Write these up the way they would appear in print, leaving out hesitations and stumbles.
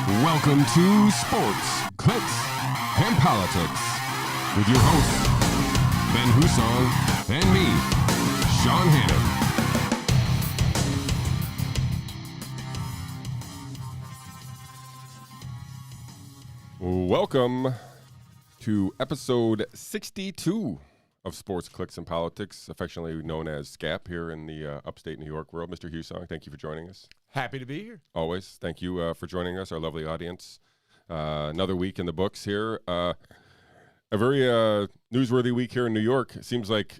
Welcome to Sports, Clicks, and Politics with your hosts, Ben Hussong and me, Shawn Hannon. Welcome to episode 62 of Sports, Clicks, and Politics, affectionately known as SCAPP here in the upstate New York world. Mr. Hussong, thank you for joining us. Happy to be here. Always. Thank you for joining us, our lovely audience. Another week in the books here. A very newsworthy week here in New York. It seems like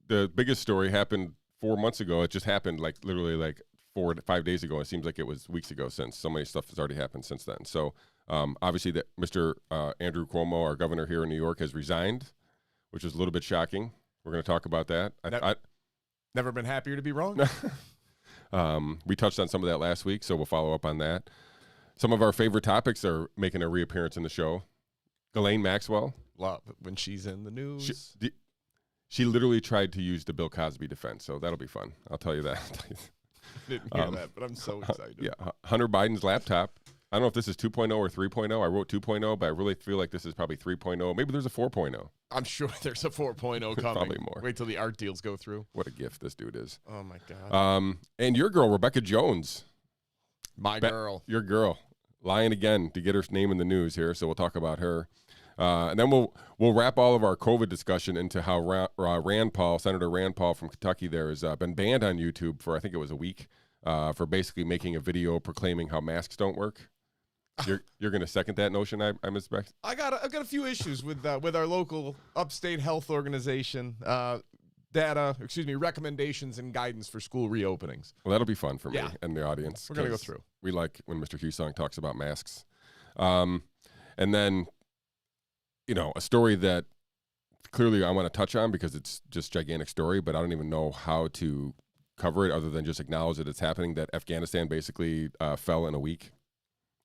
the biggest story happened 4 months ago. It just happened literally 4 to 5 days ago. It seems like it was weeks ago since. So many stuff has already happened since then. So obviously that Mr. Andrew Cuomo, our governor here in New York, has resigned, which is a little bit shocking. We're going to talk about that. Never been happier to be wrong. We touched on some of that last week, so we'll follow up on that. Some of our favorite topics are making a reappearance in the show. Ghislaine Maxwell. Love it when she's in the news. She literally tried to use the Bill Cosby defense, so that'll be fun. I'll tell you that. Didn't hear that, but I'm so excited. Yeah, Hunter Biden's laptop. I don't know if this is 2.0 or 3.0. I wrote 2.0, but I really feel like this is probably 3.0. Maybe there's a 4.0. I'm sure there's a 4.0 coming. Probably more. Wait till the art deals go through. What a gift this dude is. Oh, my God. And your girl, Rebekah Jones. My girl. Your girl. Lying again to get her name in the news here, so we'll talk about her. And then we'll wrap all of our COVID discussion into how Rand Paul, Senator Rand Paul from Kentucky there, has been banned on YouTube for, I think it was a week, for basically making a video proclaiming how masks don't work. You're going to second that notion, I expect? I've got a few issues with our local upstate health organization recommendations and guidance for school reopenings. Well, that'll be fun for me and the audience. We're going to go through. We like when Mr. Hussong talks about masks. And then, a story that clearly I want to touch on because it's just a gigantic story, but I don't even know how to cover it other than just acknowledge that it's happening, that Afghanistan basically fell in a week.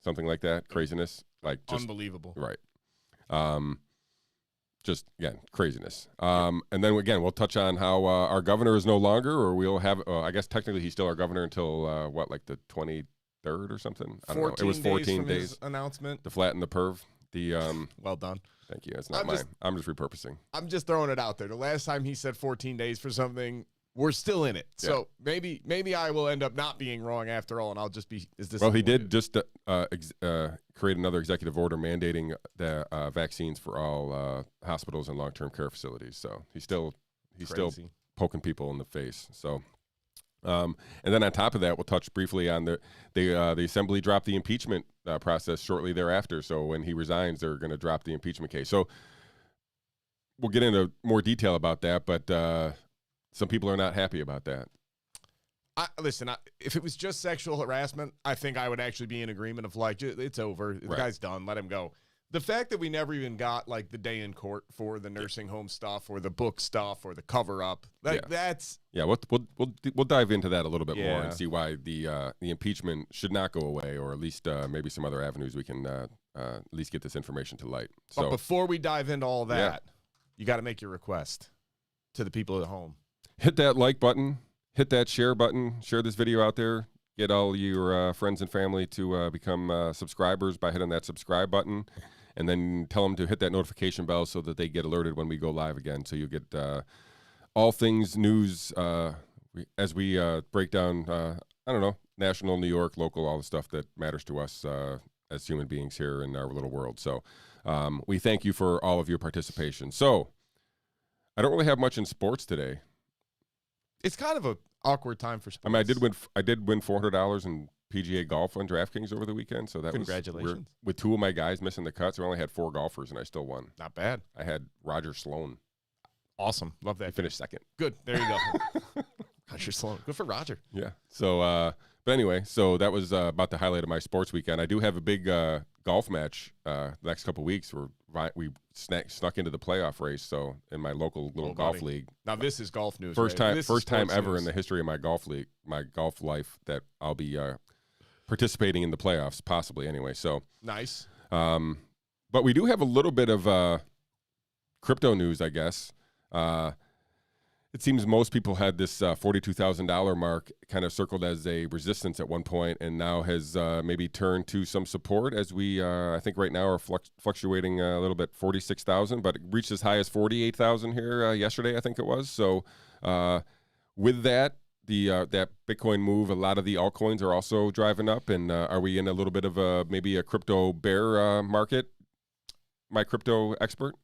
Something like that. Craziness. Just unbelievable. Right. Just, again, craziness. And then, again, we'll touch on how our governor is no longer, or we'll have, I guess technically he's still our governor until, the 23rd or something? I don't know. It was 14 days. His announcement. To flatten the perv. Well done. Thank you. It's not mine. I'm just repurposing. I'm just throwing it out there. The last time he said 14 days for something, we're still in it. Yeah. So maybe I will end up not being wrong after all, and I'll just be, is this? Well, he did just create another executive order mandating the vaccines for all hospitals and long-term care facilities. So he's still poking people in the face. So, and then on top of that, we'll touch briefly on the assembly dropped the impeachment process shortly thereafter. So when he resigns, they're going to drop the impeachment case. So we'll get into more detail about that, but some people are not happy about that. Listen, if it was just sexual harassment, I think I would actually be in agreement of it's over. The guy's done. Let him go. The fact that we never even got the day in court for the nursing home stuff or the book stuff or the cover up, that's. Yeah, we'll dive into that a little bit more and see why the impeachment should not go away, or at least maybe some other avenues we can at least get this information to light. So but before we dive into all that, you got to make your request to the people at home. Hit that like button, hit that share button, share this video out there, get all your friends and family to become subscribers by hitting that subscribe button, and then tell them to hit that notification bell so that they get alerted when we go live again. So you get all things news as we break down, national, New York, local, all the stuff that matters to us as human beings here in our little world. So we thank you for all of your participation. So I don't really have much in sports today. It's kind of an awkward time for sports. I mean, I did win $400 in PGA golf on DraftKings over the weekend, so that congratulations. Was weird. With two of my guys missing the cuts, I only had 4 golfers, and I still won. Not bad. I had Roger Sloan. Awesome. Love that. He finished second. Good. There you go. Roger Sloan. Good for Roger. Yeah. So, but anyway, so that was about the highlight of my sports weekend. I do have a big golf match the next couple of weeks where we snuck into the playoff race. So in my local little golf league. Now this is golf news. First time ever news. In the history of my golf league, my golf life, that I'll be participating in the playoffs, possibly anyway. So nice. But we do have a little bit of crypto news, I guess. it seems most people had this $42,000 mark kind of circled as a resistance at one point, and now has maybe turned to some support as we, I think right now are fluctuating a little bit, 46,000, but it reached as high as 48,000 here yesterday, I think it was. So with that, that Bitcoin move, a lot of the altcoins are also driving up, and are we in a little bit of maybe a crypto bear market? My crypto expert?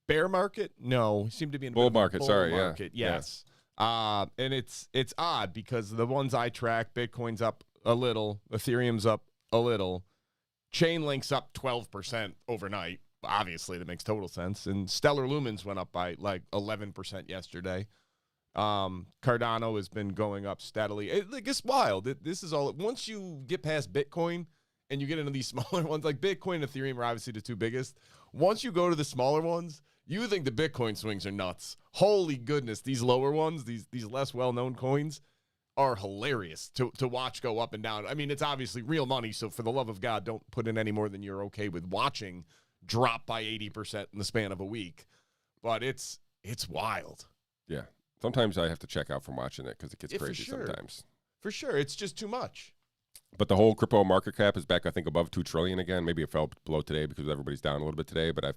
Bear market? No, seem to be in a bull bit of a market. bull Sorry, market. Yeah. Yes. And it's odd because the ones I track, Bitcoin's up a little, Ethereum's up a little, Chainlink's up 12% overnight. Obviously, that makes total sense. And Stellar Lumens went up by like 11% yesterday. Cardano has been going up steadily. It's wild. This is all. Once you get past Bitcoin and you get into these smaller ones, like Bitcoin and Ethereum are obviously the two biggest. Once you go to the smaller ones, you think the Bitcoin swings are nuts. Holy goodness, these lower ones, these less well-known coins, are hilarious to watch go up and down. I mean, it's obviously real money, so for the love of God, don't put in any more than you're okay with watching drop by 80% in the span of a week. But it's wild. Yeah. Sometimes I have to check out from watching it because it gets crazy sometimes. For sure. It's just too much. But the whole crypto market cap is back, I think, above $2 trillion again. Maybe it fell below today because everybody's down a little bit today. But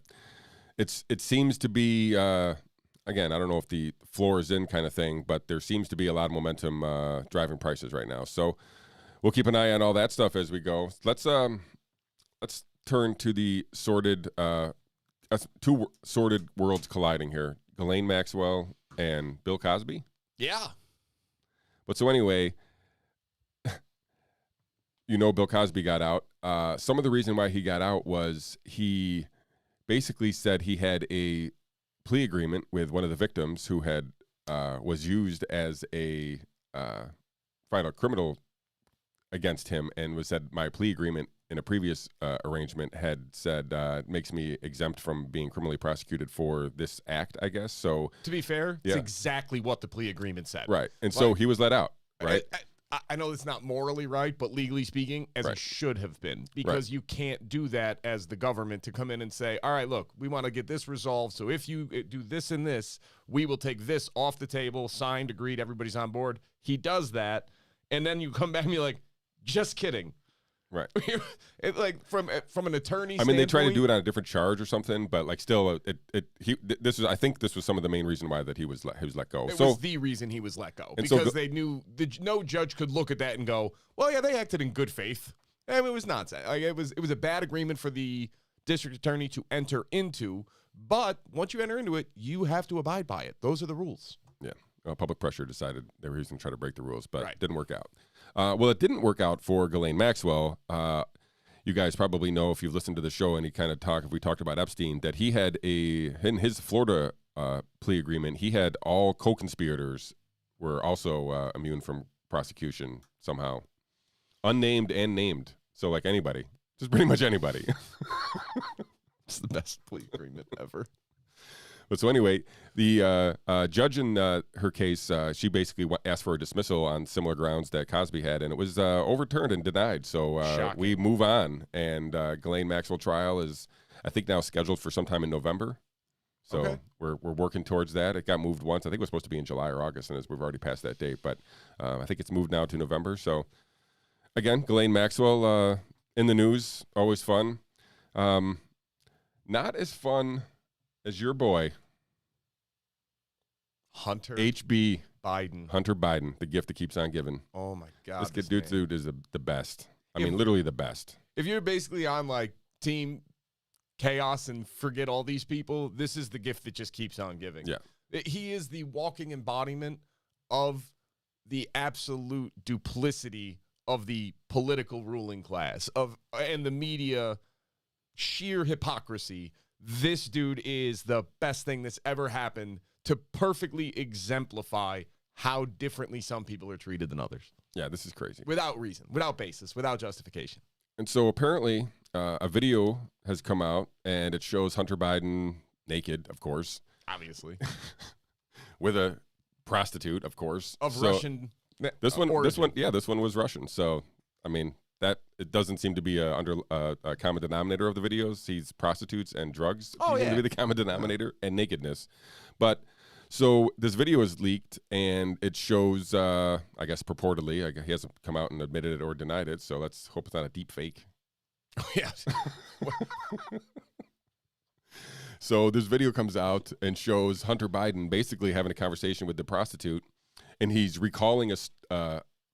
it seems to be, again, I don't know if the floor is in kind of thing, but there seems to be a lot of momentum driving prices right now. So we'll keep an eye on all that stuff as we go. Let's turn to the sordid, two sordid worlds colliding here. Ghislaine Maxwell and Bill Cosby. Yeah. But so anyway, Bill Cosby got out. Some of the reason why he got out was he basically said he had a plea agreement with one of the victims who had was used as a final criminal against him, and was said my plea agreement in a previous arrangement had said makes me exempt from being criminally prosecuted for this act, I guess. So to be fair, it's exactly what the plea agreement said. Right. And so he was let out, right? I know it's not morally right, but legally speaking, as it should have been, because you can't do that as the government to come in and say, all right, look, we want to get this resolved. So if you do this and this, we will take this off the table, signed, agreed, everybody's on board. He does that. And then you come back and be like, just kidding. Right. Like from an attorney. I mean, they tried to do it on a different charge or something, but like still, I think this was some of the main reason why that he was let go. It was the reason he was let go, because they knew no judge could look at that and go, well, yeah, they acted in good faith. I mean, it was nonsense. Like, it was a bad agreement for the district attorney to enter into, but once you enter into it, you have to abide by it. Those are the rules. Yeah. Public pressure decided they were going to try to break the rules, but it didn't work out. Well, it didn't work out for Ghislaine Maxwell. You guys probably know if you've listened to the show and if we talked about Epstein, that he had in his Florida plea agreement, he had all co-conspirators were also immune from prosecution somehow. Unnamed and named. So like anybody, just pretty much anybody. It's the best plea agreement ever. But so anyway, the judge in her case, she basically asked for a dismissal on similar grounds that Cosby had, and it was overturned and denied. So we move on, and Ghislaine Maxwell trial is, I think, now scheduled for sometime in November. So we're working towards that. It got moved once. I think it was supposed to be in July or August, and we've already passed that date. But I think it's moved now to November. So again, Ghislaine Maxwell in the news, always fun. Not as fun as your boy, Hunter H.B. Biden. Hunter Biden, the gift that keeps on giving. Oh, my God. This dude is the best. I mean, literally the best. If you're basically on, like, team chaos and forget all these people, this is the gift that just keeps on giving. Yeah. He is the walking embodiment of the absolute duplicity of the political ruling class and the media sheer hypocrisy. This dude is the best thing that's ever happened to perfectly exemplify how differently some people are treated than others. Yeah, this is crazy. Without reason, without basis, without justification. And so apparently a video has come out, and it shows Hunter Biden naked, of course. Obviously. With a prostitute, of course. Russian This one was Russian. So, I mean, that it doesn't seem to be a common denominator of the videos. He's prostitutes and drugs seem to be the common denominator, and nakedness. But So this video is leaked, and it shows, I guess purportedly, he hasn't come out and admitted it or denied it, so let's hope it's not a deep fake. Oh, yes. So this video comes out and shows Hunter Biden basically having a conversation with the prostitute, and he's recalling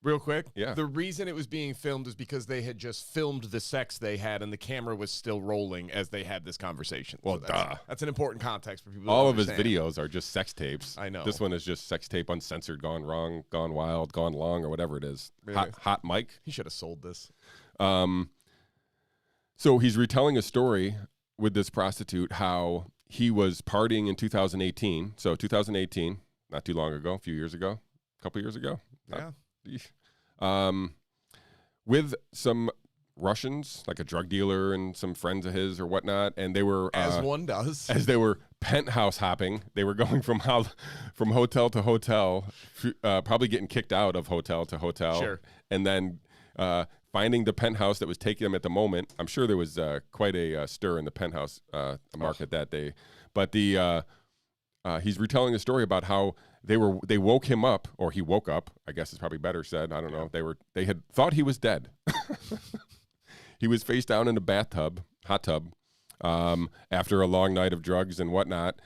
Real quick, yeah. The reason it was being filmed is because they had just filmed the sex they had, and the camera was still rolling as they had this conversation. Well, so that's an important context for people. All of his videos are just sex tapes. I know. This one is just sex tape, uncensored, gone wrong, gone wild, gone long, or whatever it is. Really? Hot mic. He should have sold this. So he's retelling a story with this prostitute, how he was partying in 2018. So 2018, not too long ago, a few years ago, a couple years ago. Yeah. With some Russians, like a drug dealer and some friends of his or whatnot, and they were as one does, as they were penthouse hopping. They were going from hotel to hotel, probably getting kicked out of hotel to hotel, sure, and then finding the penthouse that was taking them at the moment. I'm sure there was quite a stir in the penthouse market that day, but he's retelling a story about how they woke him up, or he woke up, I guess is probably better said. I don't know. They had thought he was dead. He was face down in a hot tub, after a long night of drugs and whatnot.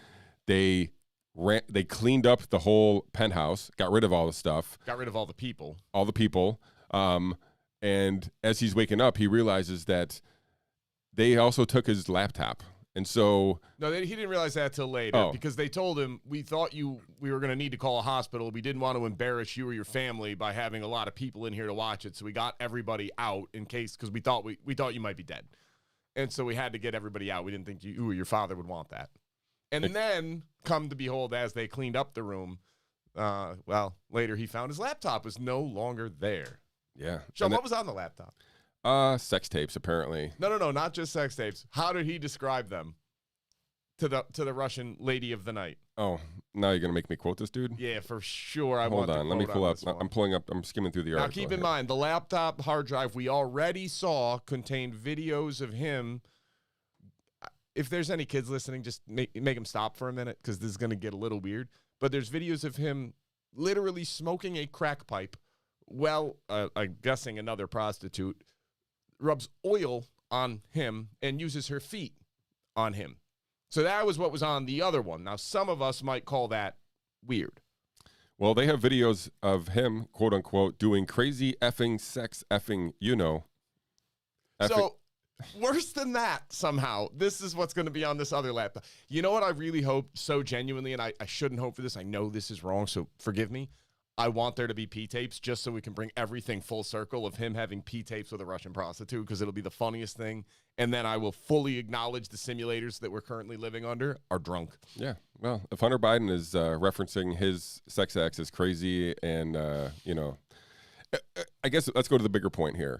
They cleaned up the whole penthouse, got rid of all the stuff. Got rid of all the people. And as he's waking up, he realizes that they also took his laptop. And so no, he didn't realize that till later, because they told him, we thought we were going to need to call a hospital. We didn't want to embarrass you or your family by having a lot of people in here to watch it. So we got everybody out in case, because we thought you might be dead. And so we had to get everybody out. We didn't think you or your father would want that. And then, come to behold, as they cleaned up the room, later he found his laptop was no longer there. Yeah. Shawn, what was on the laptop? Sex tapes, apparently. No, not just sex tapes. How did he describe them to the Russian lady of the night? Oh, now you're gonna make me quote this dude? Yeah, for sure. Hold on, let me pull up. I'm pulling up. I'm skimming through the article. Now, keep in mind, the laptop hard drive we already saw contained videos of him. If there's any kids listening, just make them stop for a minute, because this is gonna get a little weird. But there's videos of him literally smoking a crack pipe. Well, I'm guessing another prostitute rubs oil on him and uses her feet on him. So that was what was on the other one. Now, some of us might call that weird. Well, they have videos of him, quote unquote, doing crazy effing sex effing, So worse than that, somehow, this is what's going to be on this other laptop. You know what I really hope so genuinely, and I shouldn't hope for this. I know this is wrong, so forgive me. I want there to be P-tapes just so we can bring everything full circle of him having P-tapes with a Russian prostitute, because it'll be the funniest thing. And then I will fully acknowledge the simulators that we're currently living under are drunk. Yeah. Well, if Hunter Biden is referencing his sex acts as crazy and, I guess let's go to the bigger point here.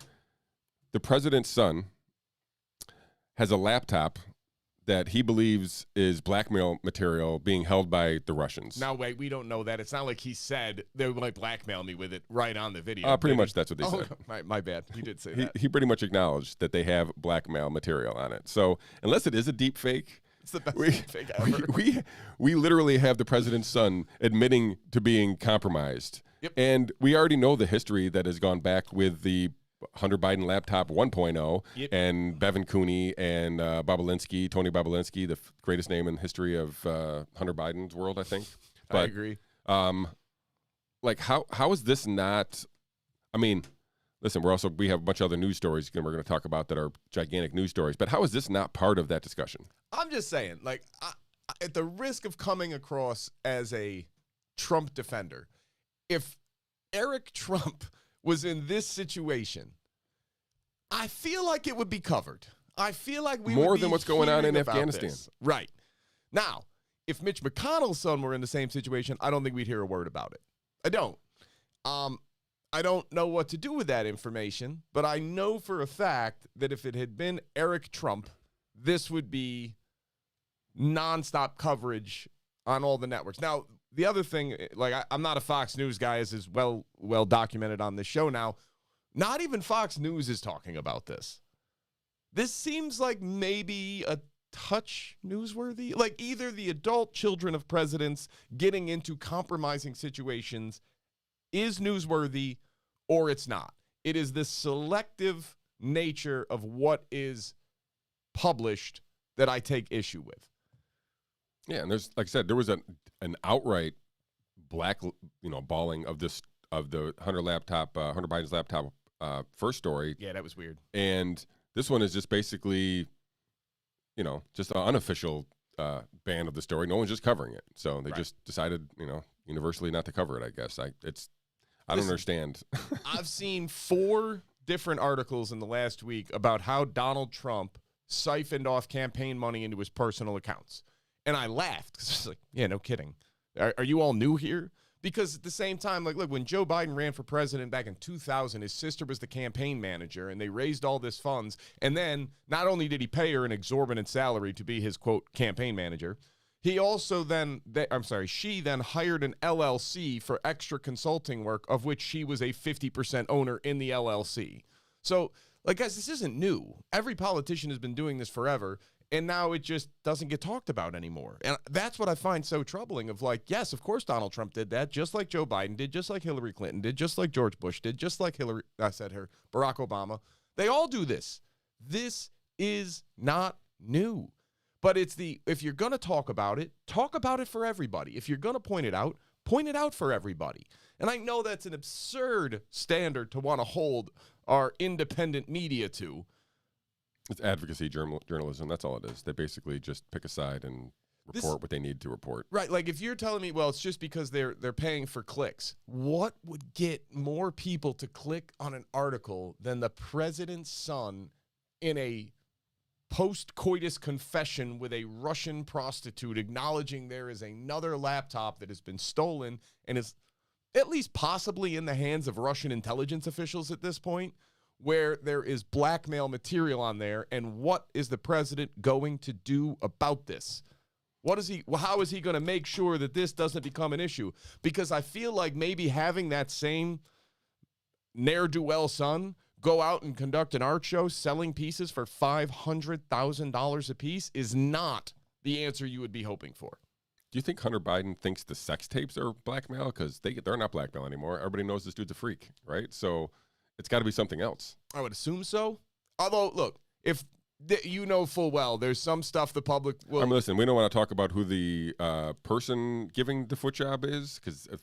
The president's son has a laptop that he believes is blackmail material being held by the Russians. Now, wait, we don't know that. It's not like he said they might blackmail me with it right on the video. Pretty much that's what they said. My bad. He did say that. He pretty much acknowledged that they have blackmail material on it. So unless it is a deep fake, it's the best deep fake ever. We literally have the president's son admitting to being compromised. Yep. And we already know the history that has gone back with the Hunter Biden laptop 1.0, yep, and Bevan Cooney and Tony Bobulinski, the greatest name in the history of Hunter Biden's world, I think. But, I agree. Like, how is this not? I mean, listen, we have a bunch of other news stories we're going to talk about that are gigantic news stories. But how is this not part of that discussion? I'm just saying, like, at the risk of coming across as a Trump defender, if Eric Trump was in this situation, I feel like it would be covered. I feel like we more would be than what's going on in about Afghanistan. this. Right. Now, if Mitch McConnell's son were in the same situation, I don't think we'd hear a word about it. I don't. I don't know what to do with that information, but I know for a fact that if it had been Eric Trump, this would be nonstop coverage on all the networks. Now, the other thing, like, I'm not a Fox News guy, as is well documented on this show now. Not even Fox News is talking about this. This seems like maybe a touch newsworthy. Like, either the adult children of presidents getting into compromising situations is newsworthy or it's not. It is the selective nature of what is published that I take issue with. Yeah, and there's, like I said, there was an outright balling of the Hunter Biden's laptop first story. Yeah, that was weird. And this one is just basically, just an unofficial ban of the story. No one's just covering it, so they just decided, universally not to cover it. I guess I don't understand. I've seen 4 different articles in the last week about how Donald Trump siphoned off campaign money into his personal accounts. And I laughed because it's like, yeah, no kidding. Are you all new here? Because at the same time, like, look, when Joe Biden ran for president back in 2000, his sister was the campaign manager, and they raised all this funds. And then not only did he pay her an exorbitant salary to be his, quote, campaign manager, he also she then hired an LLC for extra consulting work, of which she was a 50% owner in the LLC. So, like, guys, this isn't new. Every politician has been doing this forever, and now it just doesn't get talked about anymore. And that's what I find so troubling of, like, yes, of course Donald Trump did that, just like Joe Biden did, just like Hillary Clinton did, just like George Bush did, just like Barack Obama. They all do this. This is not new. But if you're going to talk about it for everybody. If you're going to point it out for everybody. And I know that's an absurd standard to want to hold our independent media to. It's advocacy journalism. That's all it is. They basically just pick a side and report what they need to report. Right. Like, if you're telling me, well, it's just because they're paying for clicks. What would get more people to click on an article than the president's son in a post-coitus confession with a Russian prostitute acknowledging there is another laptop that has been stolen and is at least possibly in the hands of Russian intelligence officials at this point, where there is blackmail material on there, and what is the president going to do about this? How is he going to make sure that this doesn't become an issue? Because I feel like maybe having that same ne'er-do-well son go out and conduct an art show selling pieces for $500,000 a piece is not the answer you would be hoping for. Do you think Hunter Biden thinks the sex tapes are blackmail? Because they're not blackmail anymore. Everybody knows this dude's a freak, right? So it's got to be something else. I would assume so. Although, look, if you know full well there's some stuff the public will... listen, we don't want to talk about who the person giving the foot job is, because if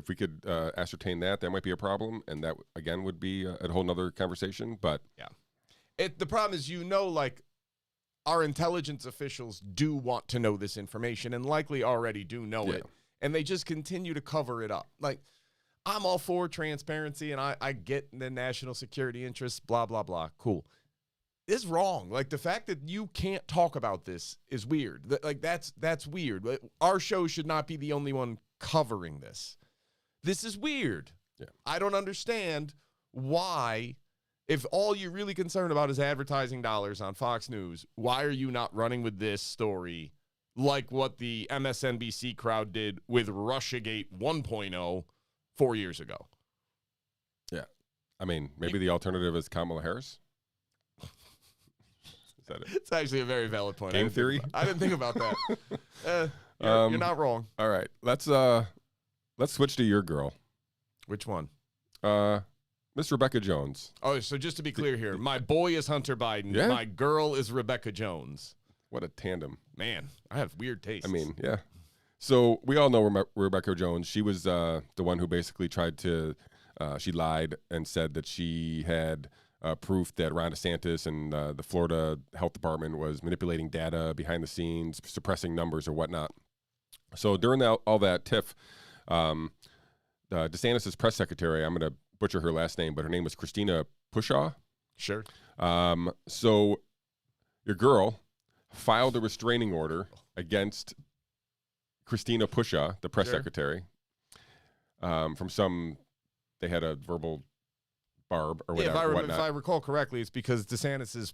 we could ascertain that might be a problem, and that, again, would be a whole nother conversation. But yeah, the problem is, like, our intelligence officials do want to know this information and likely already do know it, and they just continue to cover it up. Like, I'm all for transparency, and I get the national security interests, blah, blah, blah. Cool. It's wrong. Like, the fact that you can't talk about this is weird. Like, that's weird. Our show should not be the only one covering this. This is weird. Yeah. I don't understand why, if all you're really concerned about is advertising dollars on Fox News, why are you not running with this story like what the MSNBC crowd did with Russiagate 1.0 4 years ago? Yeah. I mean, maybe the alternative is Kamala Harris. Is that it? It's actually a very valid point. Game theory? I didn't think about that. You're not wrong. All right. Let's switch to your girl. Which one? Miss Rebekah Jones. Oh, so just to be clear here, my boy is Hunter Biden. Yeah. My girl is Rebekah Jones. What a tandem. Man, I have weird tastes. I mean, yeah. So we all know Rebekah Jones. She was the one who basically tried to, she lied and said that she had proof that Ron DeSantis and the Florida Health Department was manipulating data behind the scenes, suppressing numbers or whatnot. So during all that tiff, DeSantis' press secretary, I'm going to butcher her last name, but her name was Christina Pushaw. Sure. So your girl filed a restraining order against Christina Pushaw, the press secretary, they had a verbal barb or whatever. If I recall correctly, it's because DeSantis'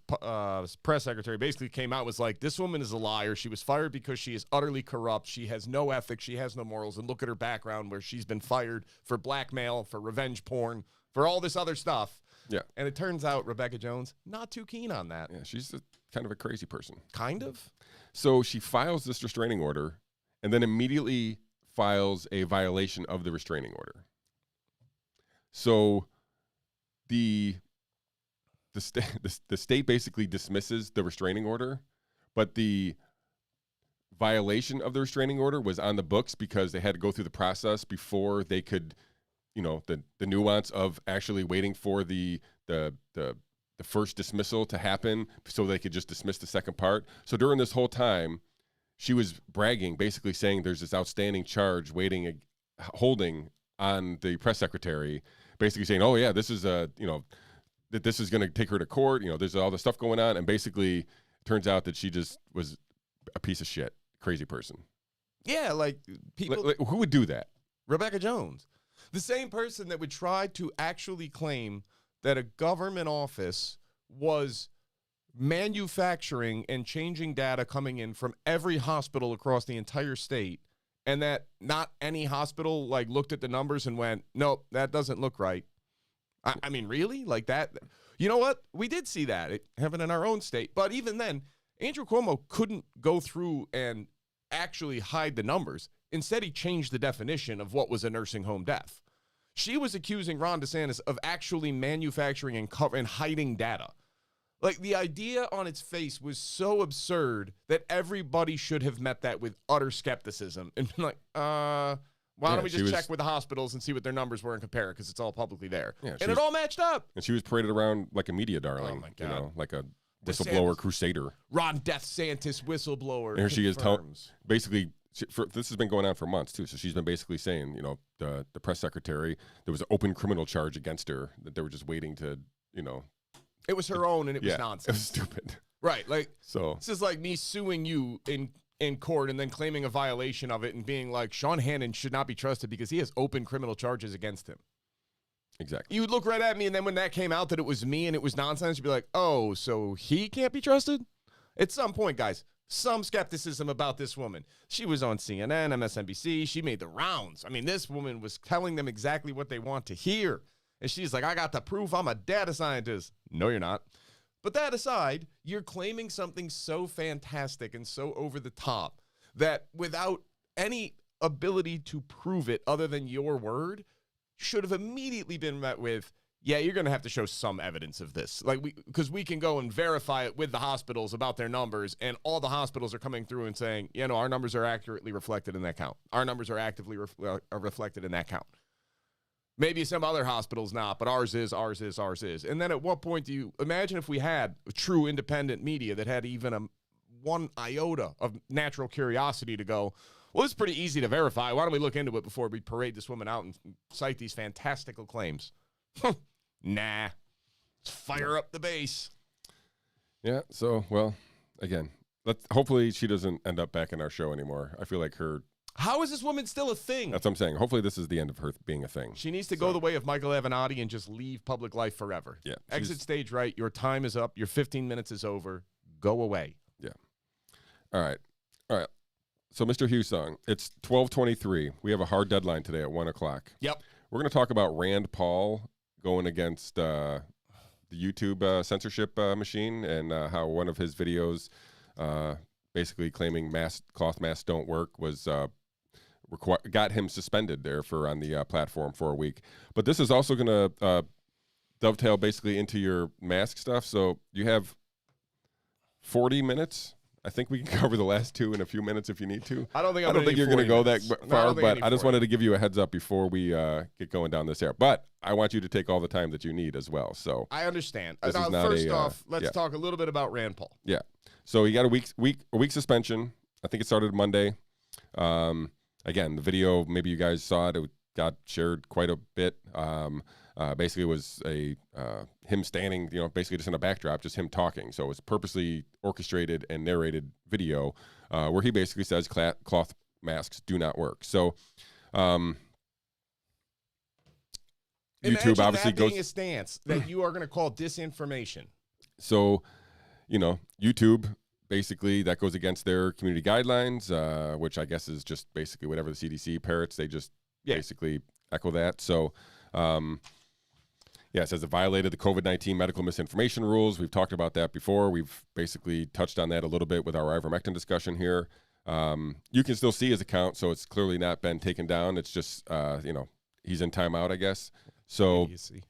press secretary basically came out and was like, this woman is a liar. She was fired because she is utterly corrupt. She has no ethics. She has no morals. And look at her background, where she's been fired for blackmail, for revenge porn, for all this other stuff. Yeah. And it turns out Rebekah Jones, not too keen on that. Yeah, she's kind of a crazy person. Kind of? So she files this restraining order and then immediately files a violation of the restraining order. So the state basically dismisses the restraining order, but the violation of the restraining order was on the books because they had to go through the process before they could, the nuance of actually waiting for the first dismissal to happen so they could just dismiss the second part. So during this whole time, she was bragging, basically saying there's this outstanding charge holding on the press secretary, basically saying, oh yeah, this is that this is going to take her to court. There's all this stuff going on. And basically it turns out that she just was a piece of shit, crazy person. Yeah. Like people, who would do that? Rebekah Jones, the same person that would try to actually claim that a government office was manufacturing and changing data coming in from every hospital across the entire state, and that not any hospital looked at the numbers and went, nope, that doesn't look right. I mean, really? Like that? You know what? We did see that. It happened in our own state. But even then, Andrew Cuomo couldn't go through and actually hide the numbers. Instead, he changed the definition of what was a nursing home death. She was accusing Ron DeSantis of actually manufacturing and hiding data. Like, the idea on its face was so absurd that everybody should have met that with utter skepticism and been like, why don't we just check with the hospitals and see what their numbers were and compare it, because it's all publicly there. Yeah, and it all matched up. And she was paraded around like a media darling, oh my God. Like a whistleblower crusader. Ron DeSantis whistleblower. And here she is, basically, this has been going on for months, too. So she's been basically saying, the press secretary, there was an open criminal charge against her that they were just waiting to, It was her own, and it was nonsense. It was stupid. Right. Like, so this is like me suing you in court and then claiming a violation of it and being like, Shawn Hannon should not be trusted because he has open criminal charges against him. Exactly. You would look right at me, and then when that came out that it was me and it was nonsense, you'd be like, oh, so he can't be trusted? At some point, guys, some skepticism about this woman. She was on CNN, MSNBC. She made the rounds. I mean, this woman was telling them exactly what they want to hear. And she's like, I got the proof. I'm a data scientist. No, you're not. But that aside, you're claiming something so fantastic and so over the top that without any ability to prove it other than your word, should have immediately been met with, yeah, you're going to have to show some evidence of this. Because we can go and verify it with the hospitals about their numbers, and all the hospitals are coming through and saying, our numbers are accurately reflected in that count. Our numbers are actively reflected in that count. Maybe some other hospitals not, but ours is. And then at what point do you imagine if we had true independent media that had even one iota of natural curiosity to go, well, it's pretty easy to verify. Why don't we look into it before we parade this woman out and cite these fantastical claims? Nah. Let's fire up the base. Yeah, so, well, again, hopefully she doesn't end up back in our show anymore. I feel like her... How is this woman still a thing? That's what I'm saying. Hopefully this is the end of her being a thing. She needs to go the way of Michael Avenatti and just leave public life forever. Yeah. Exit stage right. Your time is up. Your 15 minutes is over. Go away. Yeah. All right. So, Mr. Hussong, it's 12:23. We have a hard deadline today at 1 o'clock. Yep. We're going to talk about Rand Paul going against the YouTube censorship machine and how one of his videos basically claiming cloth masks don't work was got him suspended there on the platform for a week. But this is also going to dovetail basically into your mask stuff. So you have 40 minutes. I think we can cover the last two in a few minutes if you need to. I don't think you're going to go that far, but I just wanted to give you a heads up before we get going down this air. But I want you to take all the time that you need as well. So I understand. First off, let's talk a little bit about Rand Paul. Yeah. So he got a week suspension. I think it started Monday. Again, the video, maybe you guys saw it. It got shared quite a bit. Basically, it was him standing, basically just in a backdrop, just him talking. So it was purposely orchestrated and narrated video where he basically says cloth masks do not work. So YouTube obviously goes being a stance that you are going to call disinformation. So, YouTube basically that goes against their community guidelines, which I guess is just basically whatever the CDC parrots. They just basically echo that. So, Yeah, it says it violated the COVID-19 medical misinformation rules. We've talked about that before. We've basically touched on that a little bit with our ivermectin discussion here. You can still see his account, so it's clearly not been taken down. It's just, he's in timeout, I guess. So, you see.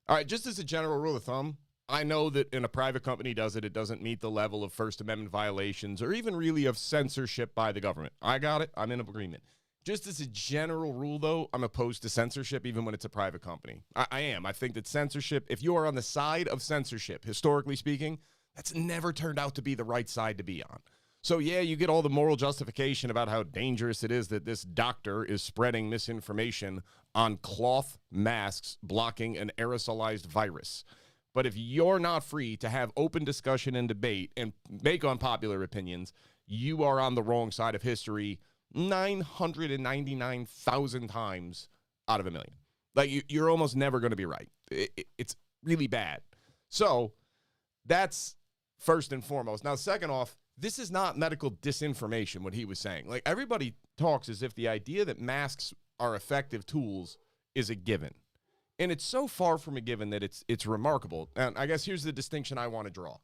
All right, just as a general rule of thumb, I know that in a private company does it doesn't meet the level of First Amendment violations or even really of censorship by the government. I got it. I'm in agreement. Just as a general rule, though, I'm opposed to censorship even when it's a private company. I am. I think that censorship, if you are on the side of censorship, historically speaking, that's never turned out to be the right side to be on. So, yeah, you get all the moral justification about how dangerous it is that this doctor is spreading misinformation on cloth masks blocking an aerosolized virus. But if you're not free to have open discussion and debate and make unpopular opinions, you are on the wrong side of history 999,000 times out of a million. Like, you're almost never going to be right. It's really bad. So that's first and foremost. Now, second off, this is not medical disinformation, what he was saying. Like, everybody talks as if the idea that masks are effective tools is a given. And it's so far from a given that it's remarkable. And I guess here's the distinction I want to draw.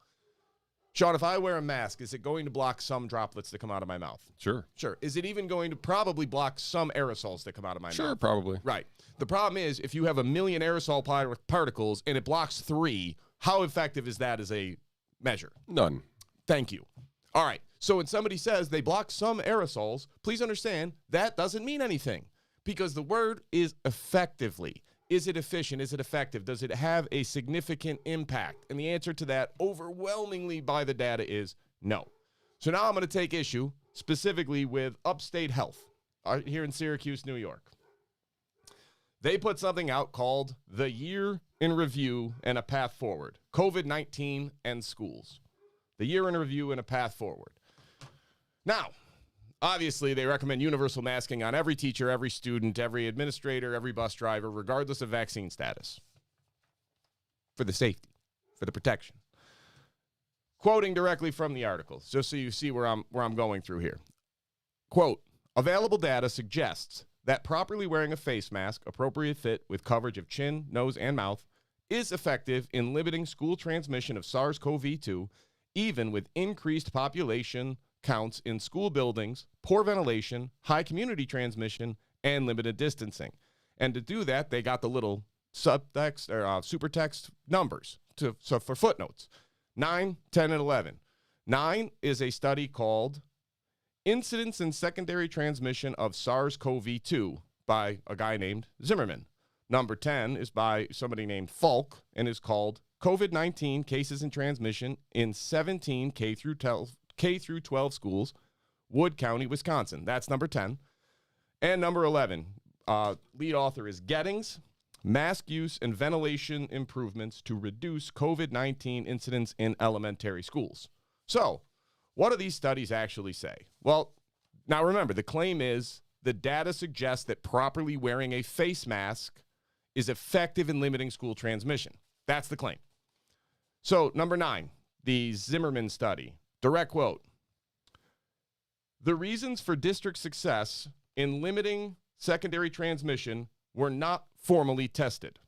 Shawn, if I wear a mask, is it going to block some droplets that come out of my mouth? Sure. Sure. Is it even going to probably block some aerosols that come out of my mouth? Sure, probably. Right. The problem is, if you have 1 million aerosol particles and it blocks 3, how effective is that as a measure? None. Thank you. All right. So when somebody says they block some aerosols, please understand that doesn't mean anything because the word is effectively. Is it efficient? Is it effective? Does it have a significant impact? And the answer to that overwhelmingly by the data is no. So now I'm going to take issue specifically with Upstate Health here in Syracuse, New York. They put something out called The Year in Review and a Path Forward, COVID-19 and Schools. The Year in Review and a Path Forward. Now, obviously, they recommend universal masking on every teacher, every student, every administrator, every bus driver, regardless of vaccine status. For the safety, for the protection. Quoting directly from the article, just so you see where I'm going through here. Quote, available data suggests that properly wearing a face mask, appropriate fit with coverage of chin, nose, and mouth, is effective in limiting school transmission of SARS-CoV-2, even with increased population counts in school buildings, poor ventilation, high community transmission, and limited distancing. And to do that, they got the little subtext or supertext numbers for footnotes. 9, 10, and 11. 9 is a study called Incidence and Secondary Transmission of SARS-CoV-2 by a guy named Zimmerman. Number 10 is by somebody named Falk and is called COVID-19 Cases and Transmission in 17 K through 12 schools, Wood County, Wisconsin. That's number 10. And number 11, lead author is Gettings, Mask Use and Ventilation Improvements to Reduce COVID-19 Incidents in Elementary Schools. So, what do these studies actually say? Well, now remember, the claim is the data suggests that properly wearing a face mask is effective in limiting school transmission. That's the claim. So, number 9, the Zimmerman study. Direct quote, the reasons for district success in limiting secondary transmission were not formally tested.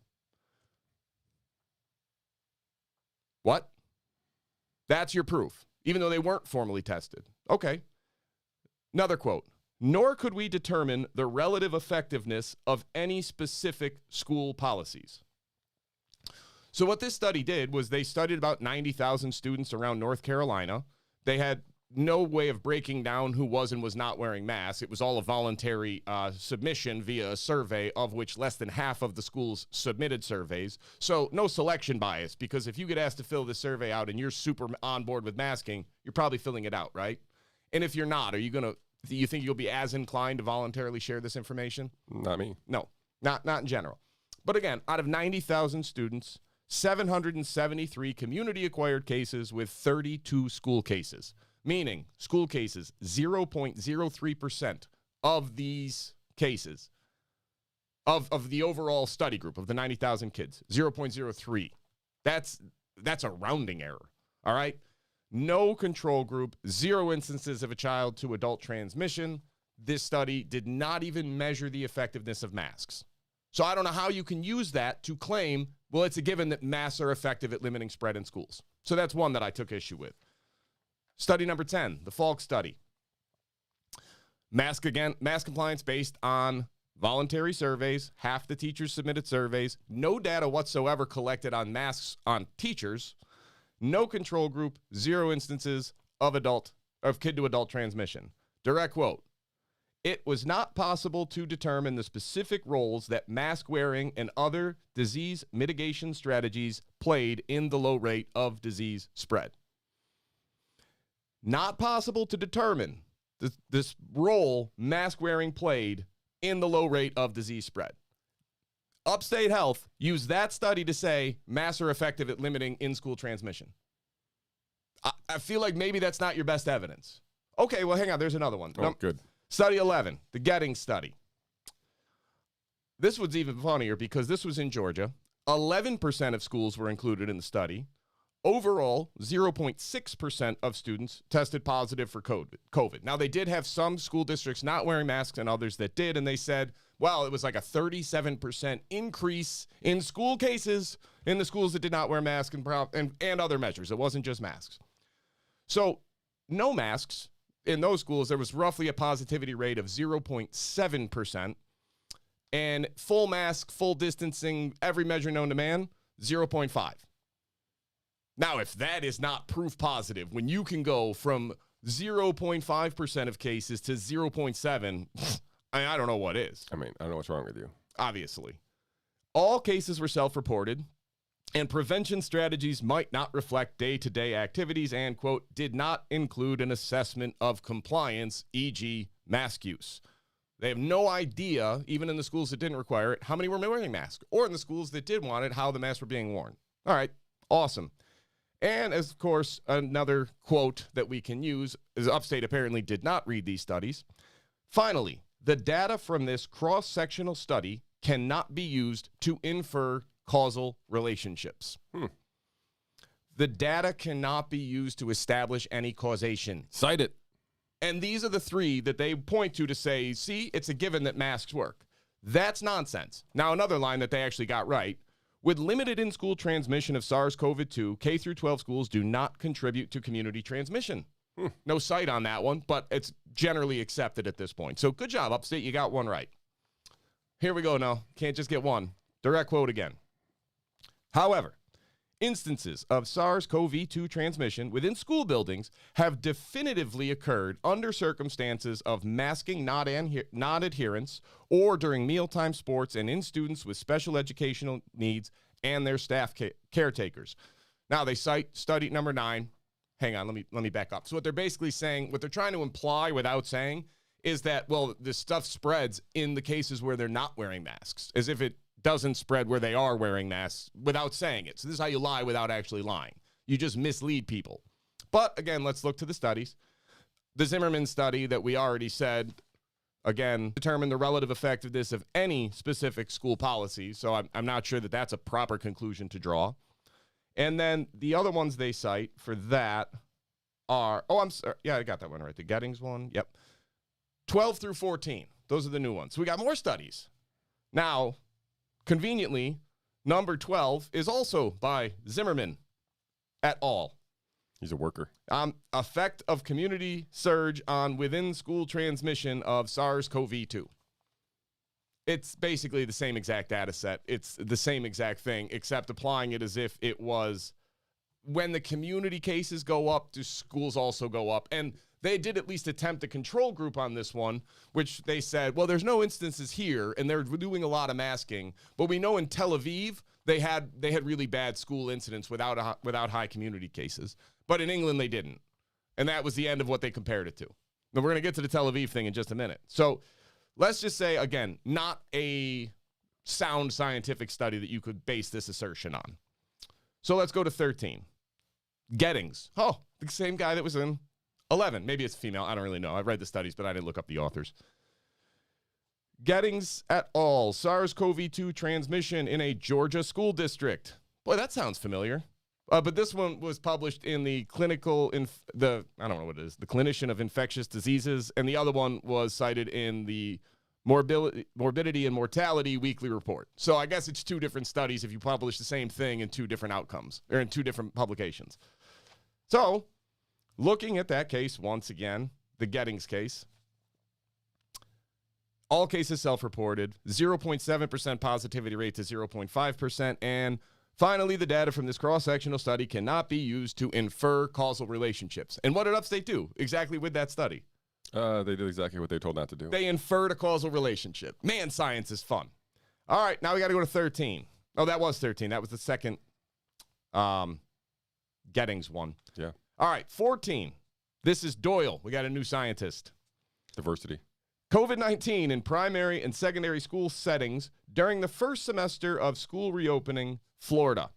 What? That's your proof, even though they weren't formally tested. Okay. Another quote, nor could we determine the relative effectiveness of any specific school policies. So what this study did was they studied about 90,000 students around North Carolina. They had no way of breaking down who was and was not wearing masks. It was all a voluntary submission via a survey, of which less than half of the schools submitted surveys. So no selection bias, because if you get asked to fill this survey out and you're super on board with masking, you're probably filling it out, right? And if you're not, do you think you'll be as inclined to voluntarily share this information? Not me. No, not in general. But again, out of 90,000 students, 773 community-acquired cases with 32 school cases, meaning school cases, 0.03% of these cases, of the overall study group of the 90,000 kids, 0.03. That's a rounding error, all right? No control group, 0 instances of a child-to-adult transmission. This study did not even measure the effectiveness of masks. So I don't know how you can use that to claim, well, it's a given that masks are effective at limiting spread in schools. So that's one that I took issue with. Study number 10, the Falk study. Mask compliance based on voluntary surveys. Half the teachers submitted surveys. No data whatsoever collected on masks on teachers. No control group. 0 instances of kid-to-adult transmission. Direct quote. It was not possible to determine the specific roles that mask wearing and other disease mitigation strategies played in the low rate of disease spread. Not possible to determine this role mask wearing played in the low rate of disease spread. Upstate Health used that study to say masks are effective at limiting in-school transmission. I feel like maybe that's not your best evidence. Okay, well, hang on. There's another one. Oh, good. Study 11, the Gettings study. This was even funnier because this was in Georgia. 11% of schools were included in the study. Overall, 0.6% of students tested positive for COVID. Now, they did have some school districts not wearing masks and others that did, and they said, well, it was like a 37% increase in school cases in the schools that did not wear masks and other measures. It wasn't just masks. So, no masks. In those schools, there was roughly a positivity rate of 0.7%. And full mask, full distancing, every measure known to man, 0.5. Now, if that is not proof positive, when you can go from 0.5% of cases to 0.7, I don't know what is. I mean, I don't know what's wrong with you. Obviously. All cases were self-reported, and prevention strategies might not reflect day-to-day activities and, quote, did not include an assessment of compliance, e.g. mask use. They have no idea, even in the schools that didn't require it, how many were wearing masks, or in the schools that did want it, how the masks were being worn. All right, awesome. And, as of course, another quote that we can use is Upstate apparently did not read these studies. Finally, the data from this cross-sectional study cannot be used to infer causal relationships. The data cannot be used to establish any causation. Cite it. And these are the 3 that they point to say, see, it's a given that masks work. That's nonsense. Now, another line that they actually got right. With limited in-school transmission of SARS-CoV-2, K through 12 schools do not contribute to community transmission. No cite on that one, but it's generally accepted at this point. So good job, Upstate. You got one right. Here we go now. Can't just get one. Direct quote again. However, instances of SARS-CoV-2 transmission within school buildings have definitively occurred under circumstances of masking non-adherence or during mealtime sports and in students with special educational needs and their staff caretakers. Now, they cite study number 9. Hang on, let me back up. So what they're basically saying, what they're trying to imply without saying is that, well, this stuff spreads in the cases where they're not wearing masks, as if it doesn't spread where they are wearing masks without saying it. So this is how you lie without actually lying. You just mislead people. But again, let's look to the studies. The Zimmerman study that we already said, again, determined the relative effectiveness of any specific school policy. So I'm not sure that that's a proper conclusion to draw. And then the other ones they cite for that are, I'm sorry. Yeah, I got that one right. The Gettings one. Yep. 12 through 14. Those are the new ones. So we got more studies. Now, conveniently, number 12 is also by Zimmerman et al. He's a worker. Effect of community surge on within-school transmission of SARS-CoV-2. It's basically the same exact data set. It's the same exact thing, except applying it as if it was when the community cases go up, do schools also go up? And they did at least attempt a control group on this one, which they said, well, there's no instances here, and they're doing a lot of masking. But we know in Tel Aviv, they had really bad school incidents without high community cases. But in England, they didn't. And that was the end of what they compared it to. Now, we're going to get to the Tel Aviv thing in just a minute. So let's just say, again, not a sound scientific study that you could base this assertion on. So let's go to 13. Gettings. Oh, the same guy that was in 11. Maybe it's female. I don't really know. I read the studies, but I didn't look up the authors. Gettings et al. SARS-CoV-2 transmission in a Georgia school district. Boy, that sounds familiar. But this one was published in the I don't know what it is, the Clinician of Infectious Diseases, and the other one was cited in the morbidity and mortality weekly report. So I guess it's two different studies if you publish the same thing in two different outcomes, or in two different publications. So looking at that case once again, the Gettings case, all cases self-reported, 0.7% positivity rate to 0.5%, and finally, the data from this cross-sectional study cannot be used to infer causal relationships. And what did Upstate do exactly with that study? They did exactly what they told not to do. They inferred a causal relationship. Man, science is fun. All right, now we got to go to 13. Oh, that was 13. That was the second Gettings one. Yeah. All right, 14. This is Doyle. We got a new scientist. Diversity. COVID-19 in primary and secondary school settings during the first semester of school reopening, Florida.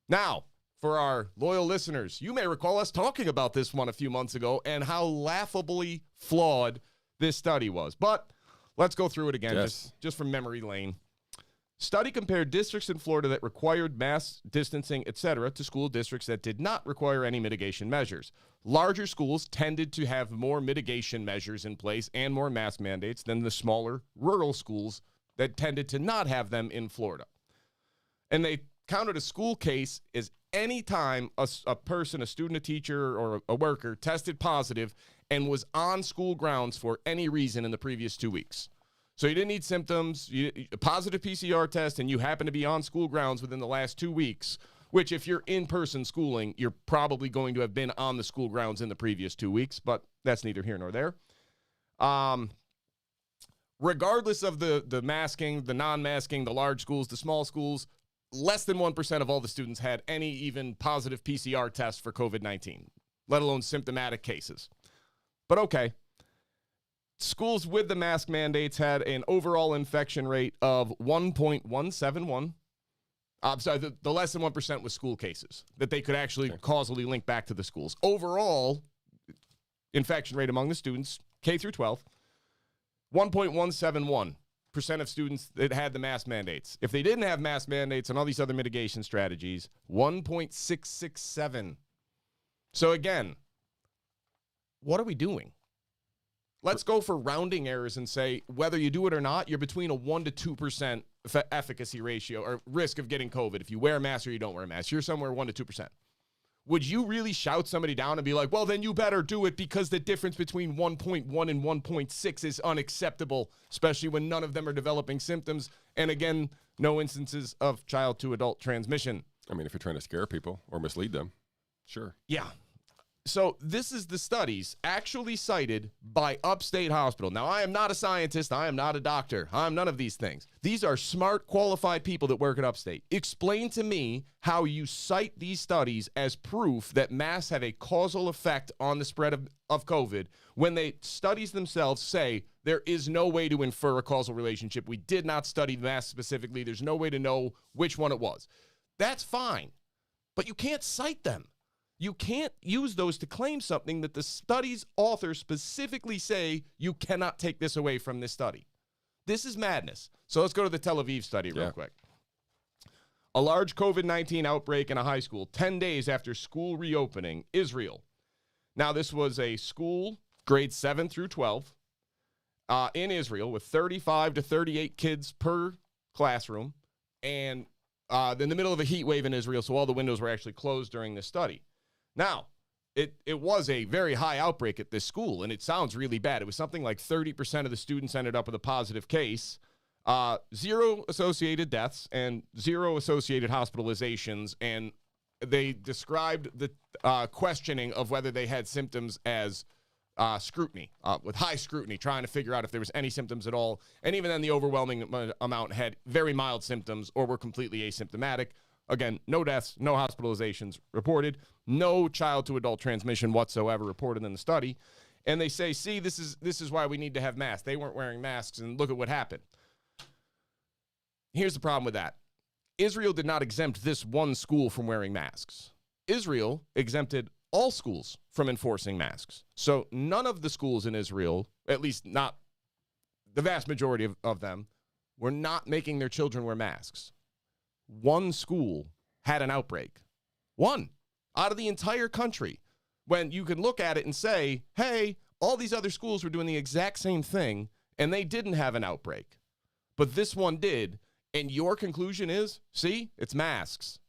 Now, for our loyal listeners, you may recall us talking about this one a few months ago and how laughably flawed this study was. But let's go through it again, just from memory lane. Study compared districts in Florida that required mask distancing, etc., to school districts that did not require any mitigation measures. Larger schools tended to have more mitigation measures in place and more mask mandates than the smaller rural schools that tended to not have them in Florida. And they counted a school case as any time a person, a student, a teacher, or a worker tested positive and was on school grounds for any reason in the previous 2 weeks. So you didn't need symptoms, a positive PCR test, and you happen to be on school grounds within the last 2 weeks, which if you're in-person schooling, you're probably going to have been on the school grounds in the previous 2 weeks, but that's neither here nor there. Regardless of the masking, the non-masking, the large schools, the small schools, less than 1% of all the students had any even positive PCR tests for COVID-19, let alone symptomatic cases. But okay. Schools with the mask mandates had an overall infection rate of 1.171. Sorry, the less than 1% was school cases that they could actually causally link back to the schools. Overall infection rate among the students, K through 12, 1.171% of students that had the mask mandates. If they didn't have mask mandates and all these other mitigation strategies, 1.667. So again, what are we doing? Let's go for rounding errors and say whether you do it or not, you're between a 1% to 2% efficacy ratio or risk of getting COVID. If you wear a mask or you don't wear a mask, you're somewhere 1% to 2%. Would you really shout somebody down and be like, well, then you better do it because the difference between 1.1 and 1.6 is unacceptable, especially when none of them are developing symptoms. And again, no instances of child to adult transmission. I mean, if you're trying to scare people or mislead them, sure. Yeah. So this is the studies actually cited by Upstate Hospital. Now, I am not a scientist. I am not a doctor. I'm none of these things. These are smart, qualified people that work at Upstate. Explain to me how you cite these studies as proof that masks have a causal effect on the spread of COVID when they studies themselves say there is no way to infer a causal relationship. We did not study masks specifically. There's no way to know which one it was. That's fine, but you can't cite them. You can't use those to claim something that the study's authors specifically say you cannot take this away from this study. This is madness. So let's go to the Tel Aviv study real quick. A large COVID-19 outbreak in a high school 10 days after school reopening, Israel. Now, this was a school, grades 7 through 12, in Israel with 35 to 38 kids per classroom, and in the middle of a heat wave in Israel, so all the windows were actually closed during this study. Now, it was a very high outbreak at this school, and it sounds really bad. It was something like 30% of the students ended up with a positive case, 0 associated deaths, and 0 associated hospitalizations, and they described the questioning of whether they had symptoms as scrutiny, with high scrutiny, trying to figure out if there was any symptoms at all, and even then the overwhelming amount had very mild symptoms or were completely asymptomatic. Again, no deaths, no hospitalizations reported, no child to adult transmission whatsoever reported in the study. And they say, see, this is why we need to have masks. They weren't wearing masks, and look at what happened. Here's the problem with that. Israel did not exempt this one school from wearing masks. Israel exempted all schools from enforcing masks. So none of the schools in Israel, at least not the vast majority of them, were not making their children wear masks. One school had an outbreak. One out of the entire country. When you can look at it and say, hey, all these other schools were doing the exact same thing, and they didn't have an outbreak, but this one did, and your conclusion is, see, it's masks.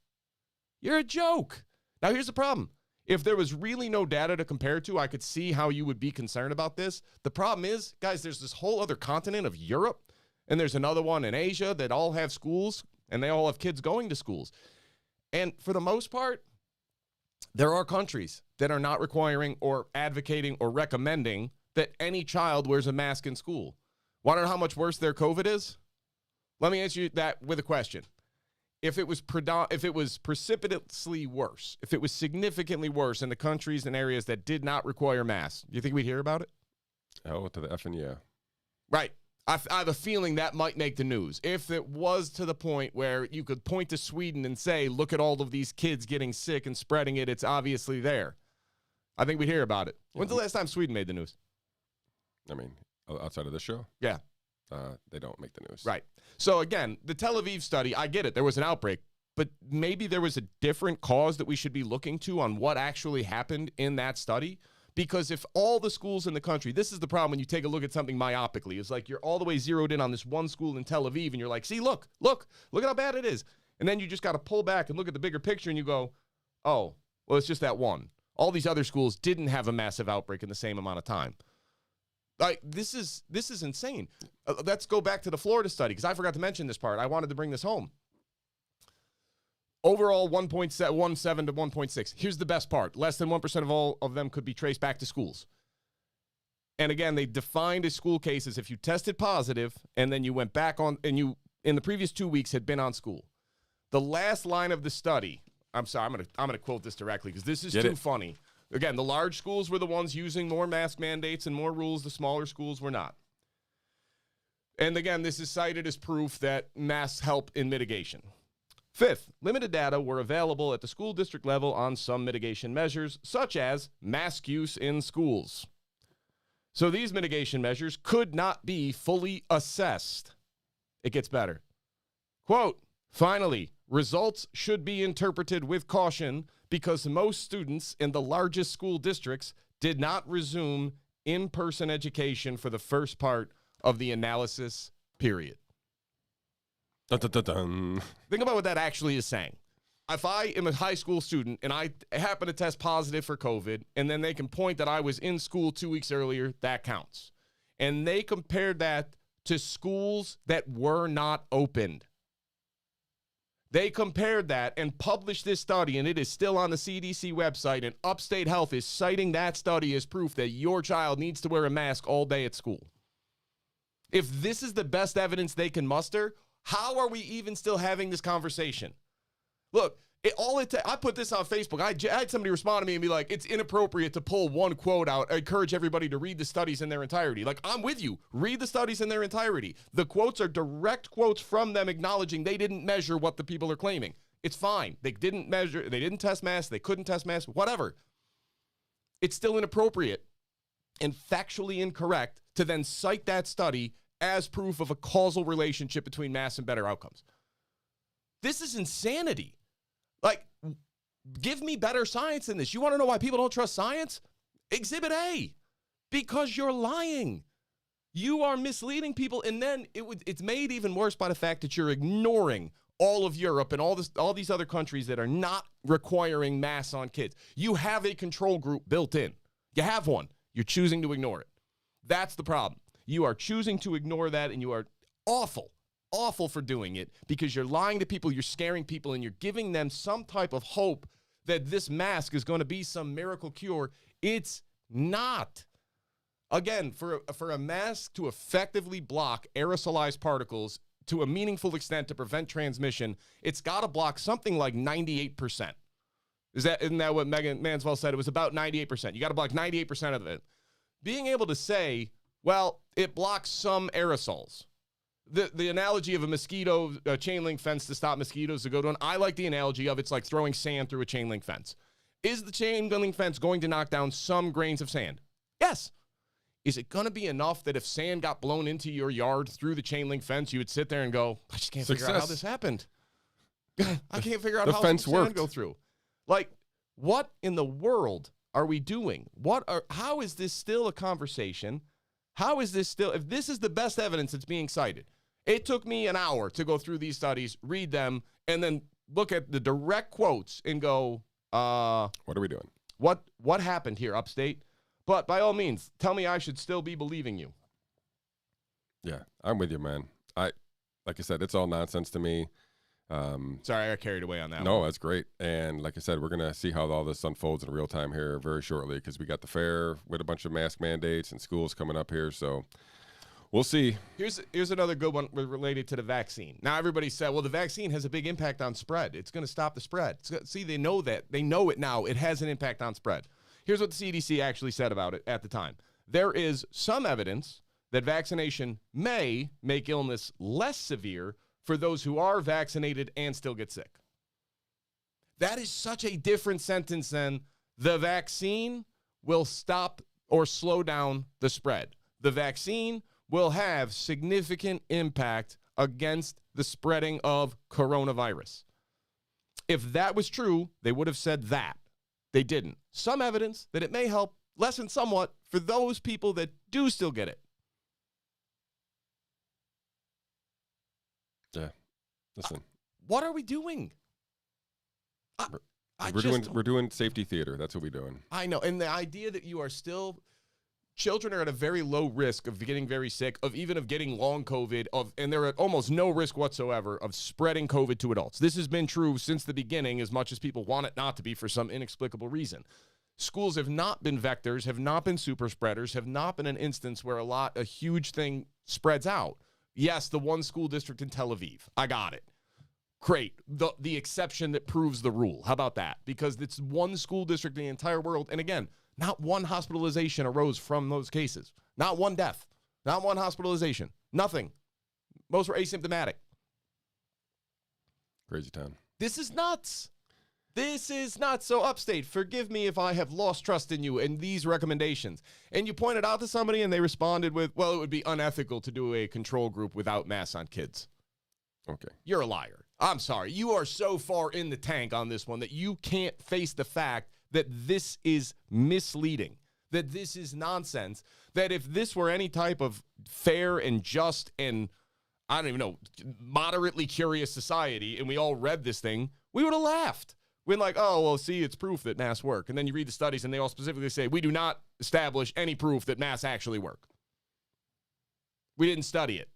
You're a joke. Now, here's the problem. If there was really no data to compare to, I could see how you would be concerned about this. The problem is, guys, there's this whole other continent of Europe, and there's another one in Asia that all have schools, and they all have kids going to schools. And for the most part, there are countries that are not requiring or advocating or recommending that any child wears a mask in school. Want to know how much worse their COVID is? Let me answer you that with a question. If it was precipitously worse, if it was significantly worse in the countries and areas that did not require masks, do you think we'd hear about it? Oh, to the effing yeah. Right. I have a feeling that might make the news. If it was to the point where you could point to Sweden and say, look at all of these kids getting sick and spreading it, it's obviously there. I think we'd hear about it. When's the last time Sweden made the news? I mean, outside of this show? Yeah. They don't make the news. Right. So, again, the Tel Aviv study, I get it. There was an outbreak. But maybe there was a different cause that we should be looking to on what actually happened in that study. Because if all the schools in the country, this is the problem when you take a look at something myopically. It's like you're all the way zeroed in on this one school in Tel Aviv, and you're like, see, look at how bad it is. And then you just got to pull back and look at the bigger picture, and you go, oh, well, it's just that one. All these other schools didn't have a massive outbreak in the same amount of time. Like, this is insane. Let's go back to the Florida study, because I forgot to mention this part. I wanted to bring this home. Overall, 1.17 to 1.6. Here's the best part. Less than 1% of all of them could be traced back to schools. And again, they defined a school case as if you tested positive and then you went back on, and you, in the previous 2 weeks, had been on school. The last line of the study, I'm sorry, I'm gonna quote this directly because this is too funny. Again, the large schools were the ones using more mask mandates and more rules. The smaller schools were not. And again, this is cited as proof that masks help in mitigation. Fifth, limited data were available at the school district level on some mitigation measures, such as mask use in schools. So these mitigation measures could not be fully assessed. It gets better. Quote, finally, results should be interpreted with caution because most students in the largest school districts did not resume in-person education for the first part of the analysis period. Dun, dun, dun, dun. Think about what that actually is saying. If I am a high school student and I happen to test positive for COVID, and then they can point that I was in school 2 weeks earlier, that counts. And they compared that to schools that were not opened. They compared that and published this study, and it is still on the CDC website, and Upstate Health is citing that study as proof that your child needs to wear a mask all day at school. If this is the best evidence they can muster, how are we even still having this conversation? Look, I put this on Facebook. I had somebody respond to me and be like, it's inappropriate to pull one quote out. I encourage everybody to read the studies in their entirety. Like, I'm with you. Read the studies in their entirety. The quotes are direct quotes from them acknowledging they didn't measure what the people are claiming. It's fine. They didn't measure. They didn't test masks. They couldn't test masks. Whatever. It's still inappropriate and factually incorrect to then cite that study as proof of a causal relationship between masks and better outcomes. This is insanity. Like, give me better science than this. You want to know why people don't trust science? Exhibit A. Because you're lying. You are misleading people, and then it's made even worse by the fact that you're ignoring all of Europe and all these other countries that are not requiring masks on kids. You have a control group built in. You have one. You're choosing to ignore it. That's the problem. You are choosing to ignore that, and you are awful for doing it because you're lying to people, you're scaring people, and you're giving them some type of hope that this mask is going to be some miracle cure. It's not. Again, for a mask to effectively block aerosolized particles to a meaningful extent to prevent transmission, it's got to block something like 98%. Isn't that what Megan Maxwell said? It was about 98%. You got to block 98% of it. Being able to say, well, it blocks some aerosols. The analogy of a mosquito chain link fence to stop mosquitoes to go to, I like the analogy of it's like throwing sand through a chain link fence. Is the chain link fence going to knock down some grains of sand? Yes. Is it going to be enough that if sand got blown into your yard through the chain link fence, you would sit there and go, I just can't figure out how this happened. I can't figure out how fence sand worked. Go through. Like, what in the world are we doing? How is this still a conversation How is this still, if this is the best evidence that's being cited, it took me an hour to go through these studies, read them, and then look at the direct quotes and go, what are we doing? What happened here, Upstate? But by all means, tell me I should still be believing you. Yeah, I'm with you, man. Like I said, it's all nonsense to me. Sorry, I got carried away on that. No, that's great. And like I said, we're going to see how all this unfolds in real time here very shortly, because we got the fair with a bunch of mask mandates and schools coming up here. So we'll see. Here's another good one related to the vaccine. Now, everybody said, well, the vaccine has a big impact on spread. It's going to stop the spread. See, they know that. They know it now. It has an impact on spread. Here's what the CDC actually said about it at the time. There is some evidence that vaccination may make illness less severe for those who are vaccinated and still get sick. That is such a different sentence than the vaccine will stop or slow down the spread. The vaccine will have significant impact against the spreading of coronavirus. If that was true, they would have said that. They didn't. Some evidence that it may help lessen somewhat for those people that do still get it. Yeah. Listen. What are we doing? We're doing safety theater. That's what we're doing. I know. And the idea that you are still, children are at a very low risk of getting very sick, of getting long COVID, and they're at almost no risk whatsoever of spreading COVID to adults. This has been true since the beginning, as much as people want it not to be for some inexplicable reason. Schools have not been vectors, have not been super spreaders, have not been an instance where a huge thing spreads out. Yes, the one school district in Tel Aviv. I got it. Great. The exception that proves the rule. How about that? Because it's one school district in the entire world. And again, not one hospitalization arose from those cases. Not one death. Not one hospitalization. Nothing. Most were asymptomatic. Crazy town. This is nuts. This is nuts. So, Upstate, forgive me if I have lost trust in you and these recommendations. And you pointed out to somebody and they responded with, well, it would be unethical to do a control group without masks on kids. Okay. You're a liar. I'm sorry. You are so far in the tank on this one that you can't face the fact that this is misleading, that this is nonsense, that if this were any type of fair and just and, I don't even know, moderately curious society and we all read this thing, we would have laughed. We're like, oh, well, see, it's proof that masks work. And then you read the studies and they all specifically say, we do not establish any proof that masks actually work. We didn't study it.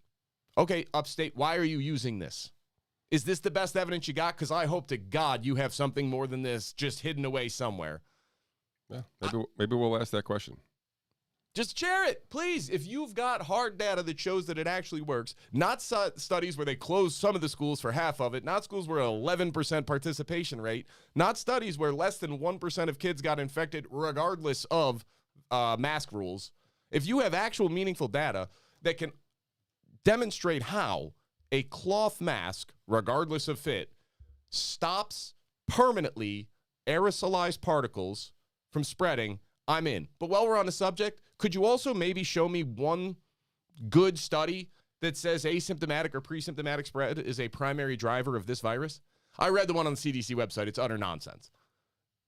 Okay, Upstate, why are you using this? Is this the best evidence you got? Because I hope to God you have something more than this just hidden away somewhere. Yeah, maybe we'll ask that question. Just share it, please. If you've got hard data that shows that it actually works, not studies where they close some of the schools for half of it, not schools where 11% participation rate, not studies where less than 1% of kids got infected regardless of mask rules. If you have actual meaningful data that can demonstrate how a cloth mask, regardless of fit, stops permanently aerosolized particles from spreading, I'm in. But while we're on the subject, could you also maybe show me one good study that says asymptomatic or pre-symptomatic spread is a primary driver of this virus? I read the one on the CDC website. It's utter nonsense.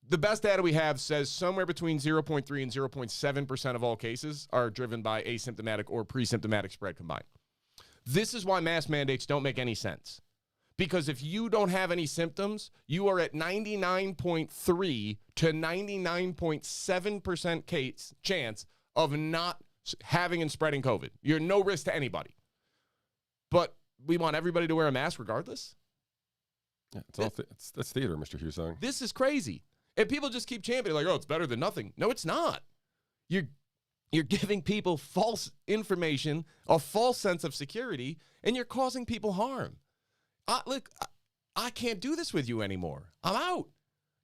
The best data we have says somewhere between 0.3 and 0.7% of all cases are driven by asymptomatic or pre-symptomatic spread combined. This is why mask mandates don't make any sense. Because if you don't have any symptoms, you are at 99.3 to 99.7% chance of not having and spreading COVID. You're no risk to anybody. But we want everybody to wear a mask regardless? Yeah, that's theater, Mr. Hussong. This is crazy. And people just keep championing like, oh, it's better than nothing. No, it's not. You're giving people false information, a false sense of security, and you're causing people harm. Look, I can't do this with you anymore. I'm out.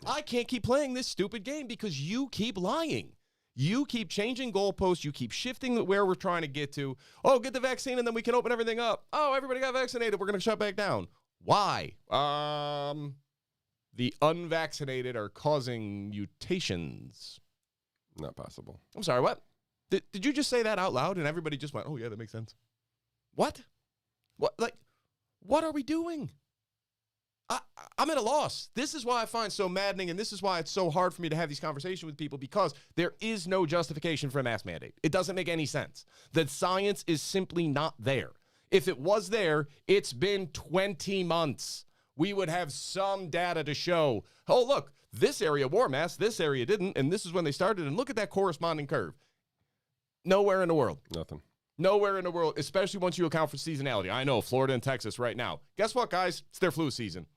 I can't keep playing this stupid game because you keep lying. You keep changing goalposts. You keep shifting where we're trying to get to. Oh, get the vaccine and then we can open everything up. Oh, everybody got vaccinated. We're going to shut back down. Why? The unvaccinated are causing mutations. Not possible. I'm sorry, what? Did you just say that out loud and everybody just went, oh, yeah, that makes sense? What? What are we doing? I'm at a loss. This is why I find so maddening, and this is why it's so hard for me to have these conversations with people, because there is no justification for a mask mandate. It doesn't make any sense. The science is simply not there. If it was there, it's been 20 months. We would have some data to show, oh, look, this area wore masks, this area didn't, and this is when they started, and look at that corresponding curve. Nowhere in the world. Nothing. Nowhere in the world, especially once you account for seasonality. I know, Florida and Texas right now. Guess what, guys? It's their flu season.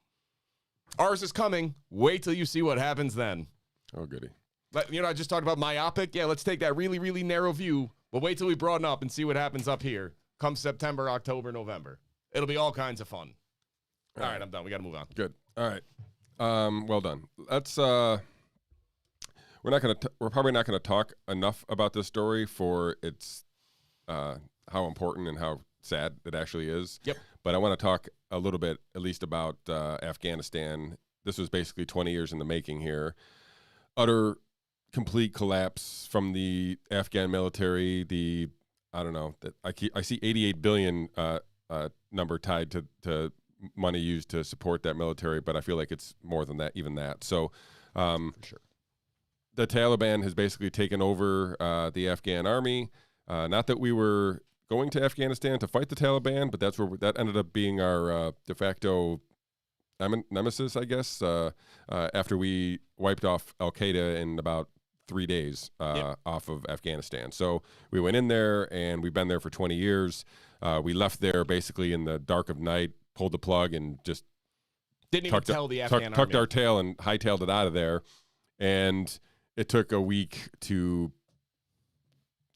Ours is coming. Wait till you see what happens then. Oh, goody. I just talked about myopic. Yeah, let's take that really, really narrow view, but wait till we broaden up and see what happens up here come September, October, November. It'll be all kinds of fun. All right, I'm done. We got to move on. Good. All right. Well done. Let's we're probably not gonna talk enough about this story for its how important and how sad it actually is. Yep. But I want to talk a little bit, at least, about Afghanistan. This was basically 20 years in the making here. Utter, complete collapse from the Afghan military. I see 88 billion number tied to money used to support that military, but I feel like it's more than that, even that. So, for sure. The Taliban has basically taken over the Afghan army. Not that we were going to Afghanistan to fight the Taliban, but that ended up being our de facto nemesis, I guess, after we wiped off Al-Qaeda in about 3 days off of Afghanistan. So we went in there, and we've been there for 20 years. We left there basically in the dark of night, pulled the plug, and just didn't even tell the Afghan army. Tucked our tail and hightailed it out of there. And it took a week to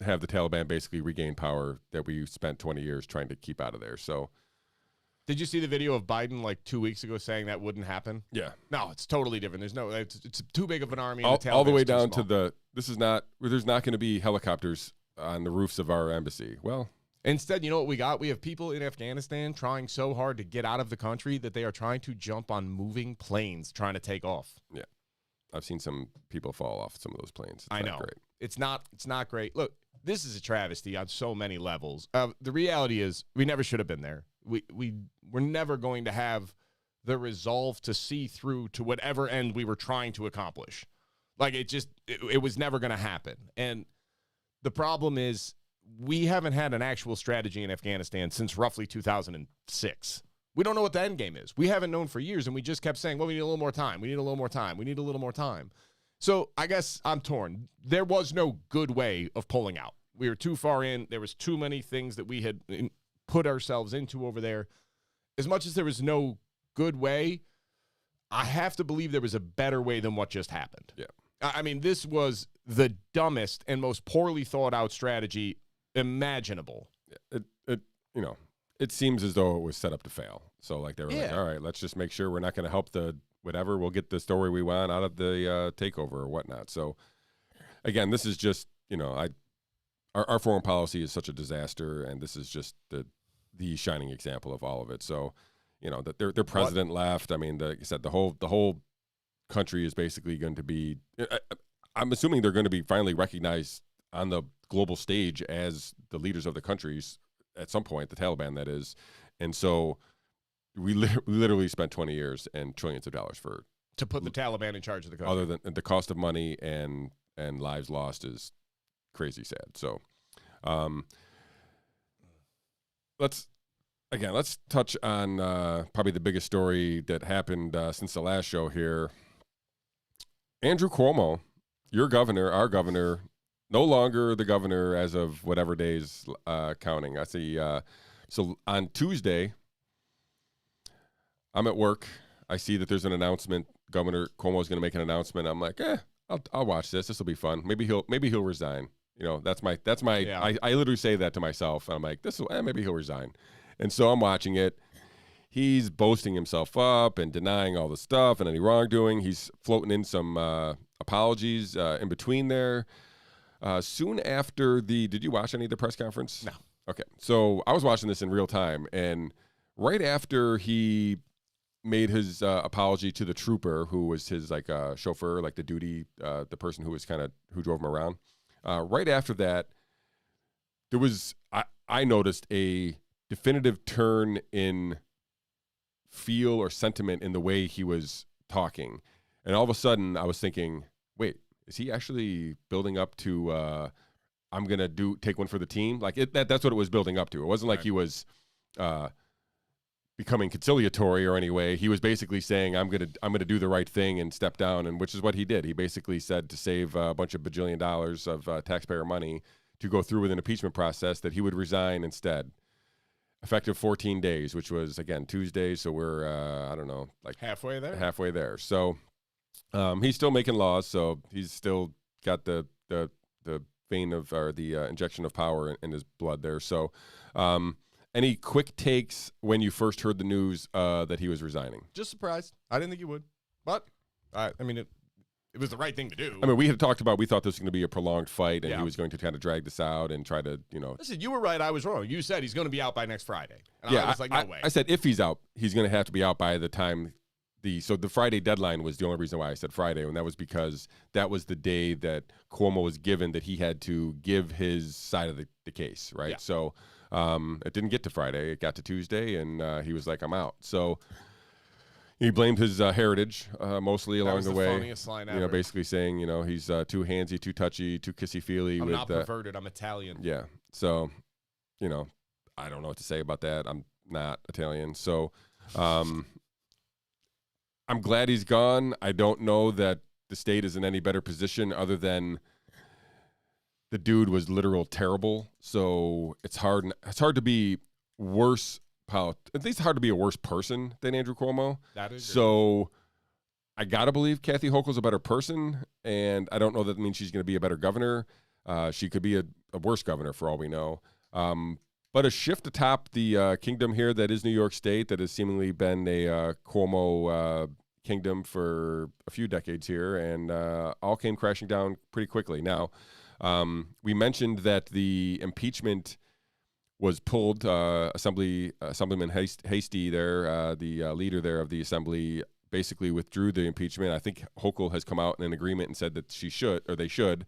have the Taliban basically regain power that we spent 20 years trying to keep out of there. So, did you see the video of Biden like 2 weeks ago saying that wouldn't happen? Yeah. No, it's totally different. It's too big of an army. All the way down to there's not going to be helicopters on the roofs of our embassy. Well, instead, you know what we got? We have people in Afghanistan trying so hard to get out of the country that they are trying to jump on moving planes trying to take off. Yeah. I've seen some people fall off some of those planes. I know. Great. It's not great. Look, this is a travesty on so many levels. The reality is we never should have been there. We're never going to have the resolve to see through to whatever end we were trying to accomplish. Like it was never going to happen. And the problem is we haven't had an actual strategy in Afghanistan since roughly 2006. We don't know what the end game is. We haven't known for years, and we just kept saying, well, we need a little more time. We need a little more time. We need a little more time. So I guess I'm torn. There was no good way of pulling out. We were too far in. There was too many things that we had put ourselves into over there. As much as there was no good way, I have to believe there was a better way than what just happened. Yeah. I mean, this was the dumbest and most poorly thought out strategy imaginable. It seems as though it was set up to fail. So like they were like, all right, let's just make sure we're not going to help the whatever. We'll get the story we want out of the takeover or whatnot. So again, this is just, our foreign policy is such a disaster, and this is just the shining example of all of it. So, that their president left. I mean, like I said, the whole country is basically going to be. I'm assuming they're going to be finally recognized on the global stage as the leaders of the countries at some point, the Taliban, that is. And so we literally spent 20 years and trillions of dollars to put the Taliban in charge of the country. Other than the cost of money and lives lost is crazy sad. So let's touch on probably the biggest story that happened since the last show here. Andrew Cuomo, your governor, our governor, no longer the governor as of whatever days counting. I see. So on Tuesday, I'm at work. I see that there's an announcement. Governor Cuomo is going to make an announcement. I'm like, I'll watch this. This will be fun. Maybe he'll resign. That's my. Yeah. I literally say that to myself. I'm like, maybe he'll resign. And so I'm watching it. He's boasting himself up and denying all the stuff and any wrongdoing. He's floating in some apologies in between there. Soon after did you watch any of the press conference? No. Okay. So I was watching this in real time, and right after he made his apology to the trooper who was his chauffeur, like the duty, the person who was who drove him around. Right after that, there was I noticed a definitive turn in feel or sentiment in the way he was talking. And all of a sudden I was thinking, wait, is he actually building up to I'm going to take one for the team? Like that's what it was building up to. It wasn't like he was becoming conciliatory or any way. He was basically saying, I'm gonna do the right thing and step down, and which is what he did. He basically said to save a bunch of bajillion dollars of taxpayer money to go through with an impeachment process, that he would resign instead. Effective 14 days, which was, again, Tuesday, so we're, I don't know, like halfway there. So he's still making laws, so he's still got the vein of, or the injection of power in his blood there. So any quick takes when you first heard the news that he was resigning? Just surprised. I didn't think he would, but I mean, it was the right thing to do. I mean, we had talked about, we thought this was going to be a prolonged fight, and he was going to kind of drag this out and try to, Listen, you were right, I was wrong. You said he's going to be out by next Friday. And I was like, no way. I said if he's out, he's going to have to be out by the time so the Friday deadline was the only reason why I said Friday, and that was because that was the day that Cuomo was given that he had to give his side of the case, right? Yeah. So it didn't get to Friday. It got to Tuesday, and he was like, I'm out. So he blamed his heritage mostly along the way. That was the funniest line ever. Basically saying, he's too handsy, too touchy, too kissy-feely. I'm not perverted. I'm Italian. Yeah. So, I don't know what to say about that. I'm not Italian. So I'm glad he's gone. I don't know that the state is in any better position other than the dude was literal terrible. So it's hard to be worse. At least hard to be a worse person than Andrew Cuomo. That is so. I gotta believe Kathy Hochul's a better person, and I don't know that means she's going to be a better governor. She could be a worse governor for all we know. But a shift atop the kingdom here that is New York State, that has seemingly been a Cuomo kingdom for a few decades here, and all came crashing down pretty quickly. Now, we mentioned that the impeachment was pulled. Assemblyman Hasty there, the leader there of the assembly, basically withdrew the impeachment. I think Hochul has come out in an agreement and said that they should.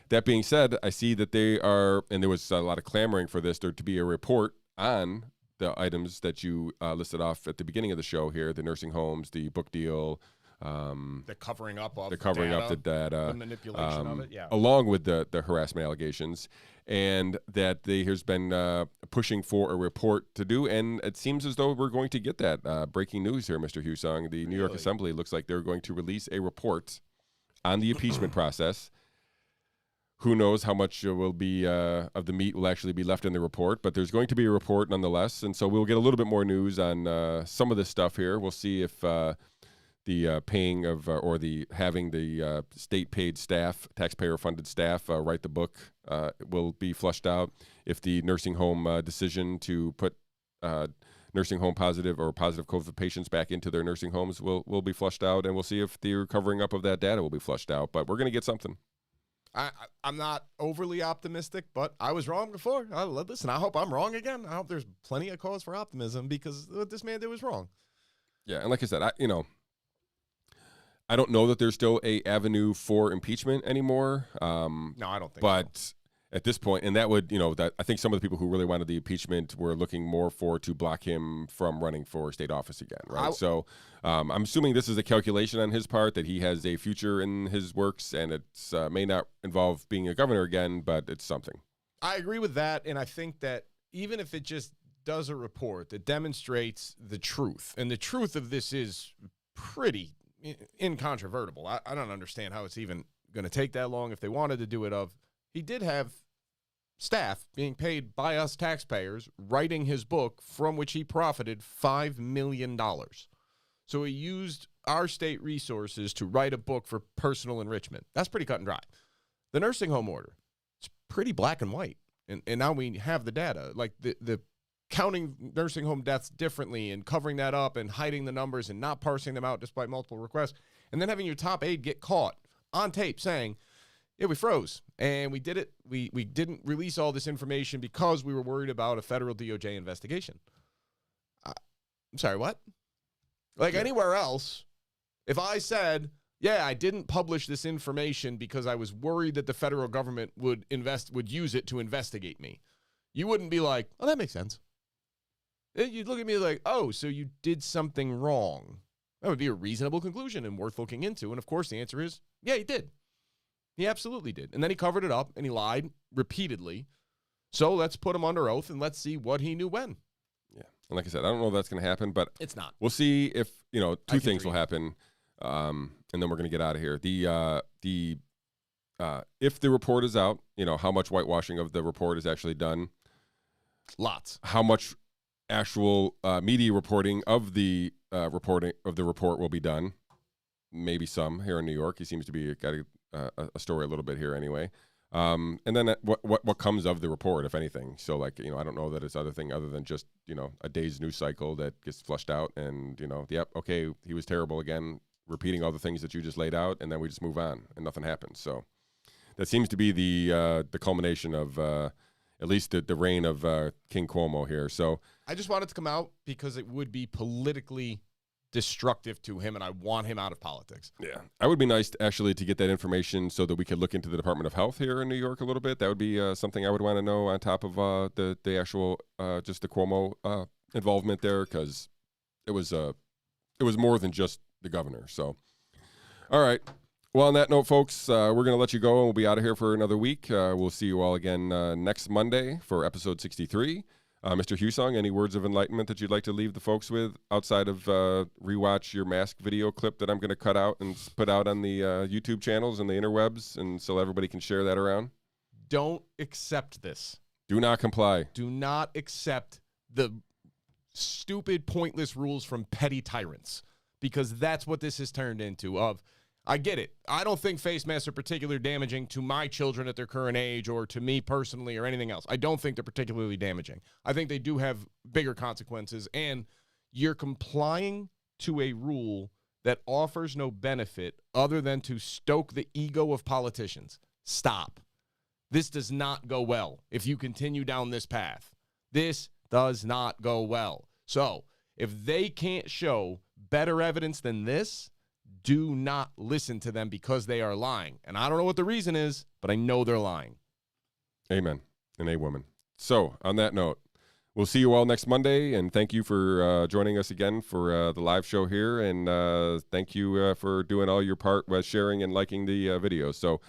That being said, I see that they are, and there was a lot of clamoring for this, there to be a report on the items that you listed off at the beginning of the show here, the nursing homes, the book deal, the covering up of the data, the manipulation of it, yeah, along with the harassment allegations, and that has been pushing for a report to do, and it seems as though we're going to get that. Breaking news here, Mr. Hussong. The New York Assembly looks like they're going to release a report on the impeachment process. Who knows how much will be of the meat will actually be left in the report, but there's going to be a report nonetheless, and so we'll get a little bit more news on some of this stuff here. We'll see if the paying of or the having the state-paid staff, taxpayer-funded staff, write the book will be flushed out. If the nursing home decision to put nursing home positive or positive COVID patients back into their nursing homes will be flushed out, and we'll see if the covering up of that data will be flushed out. But we're going to get something. I'm not overly optimistic, but I was wrong before. Listen, I hope I'm wrong again. I hope there's plenty of cause for optimism because what this man did was wrong. Yeah, and like I said, I don't know that there's still a avenue for impeachment anymore. No, I don't think but so. At this point, and that would, that I think some of the people who really wanted the impeachment were looking more to block him from running for state office again, right? So I'm assuming this is a calculation on his part that he has a future in his works, and it's may not involve being a governor again, but it's something. I agree with that, and I think that even if it just does a report that demonstrates the truth, and the truth of this is pretty incontrovertible. I don't understand how it's even going to take that long if they wanted to do it. He did have staff being paid by us taxpayers writing his book from which he profited $5 million. So he used our state resources to write a book for personal enrichment. That's pretty cut and dry. The nursing home order, it's pretty black and white. And now we have the data. Like the counting nursing home deaths differently and covering that up and hiding the numbers and not parsing them out despite multiple requests. And then having your top aide get caught on tape saying, yeah, we froze, and we did it. We didn't release all this information because we were worried about a federal DOJ investigation. I'm sorry, what? Anywhere else, if I said, yeah, I didn't publish this information because I was worried that the federal government would use it to investigate me, you wouldn't be like, oh, that makes sense. You'd look at me like, oh, so you did something wrong. That would be a reasonable conclusion and worth looking into. And, of course, the answer is, yeah, he did. He absolutely did. And then he covered it up, and he lied repeatedly. So let's put him under oath, and let's see what he knew when. Yeah. And like I said, I don't know if that's going to happen, but it's not. We'll see if, two things will happen, and then we're going to get out of here. If the report is out, how much whitewashing of the report is actually done. Lots. How much actual media reporting of the report will be done. Maybe some here in New York. He seems to be got a story a little bit here anyway. And then what comes of the report, if anything. So I don't know that it's other than just a day's news cycle that gets flushed out, and yep, okay, he was terrible again, repeating all the things that you just laid out, and then we just move on and nothing happens. So that seems to be the culmination of at least the reign of King Cuomo here. So I just want it to come out because it would be politically destructive to him, and I want him out of politics. Yeah. I would be nice to get that information so that we could look into the Department of Health here in New York a little bit. That would be something I would want to know on top of the actual just the Cuomo involvement there, because it was more than just the governor. So, all right. Well, on that note, folks, we're going to let you go, and we'll be out of here for another week. We'll see you all again next Monday for episode 63. Mr. Hussong, any words of enlightenment that you'd like to leave the folks with outside of rewatch your mask video clip that I'm going to cut out and put out on the YouTube channels and the interwebs, and so everybody can share that around? Don't accept this. Do not comply. Do not accept the stupid, pointless rules from petty tyrants, because that's what this has turned into. I get it. I don't think face masks are particularly damaging to my children at their current age, or to me personally, or anything else. I don't think they're particularly damaging. I think they do have bigger consequences, and you're complying to a rule that offers no benefit other than to stoke the ego of politicians. Stop. This does not go well if you continue down this path. This does not go well. So, if they can't show better evidence than this, do not listen to them, because they are lying. And I don't know what the reason is, but I know they're lying. Amen. And a woman. So, on that note, we'll see you all next Monday, and thank you for joining us again for the live show here, and thank you for doing all your part with sharing and liking the videos. So,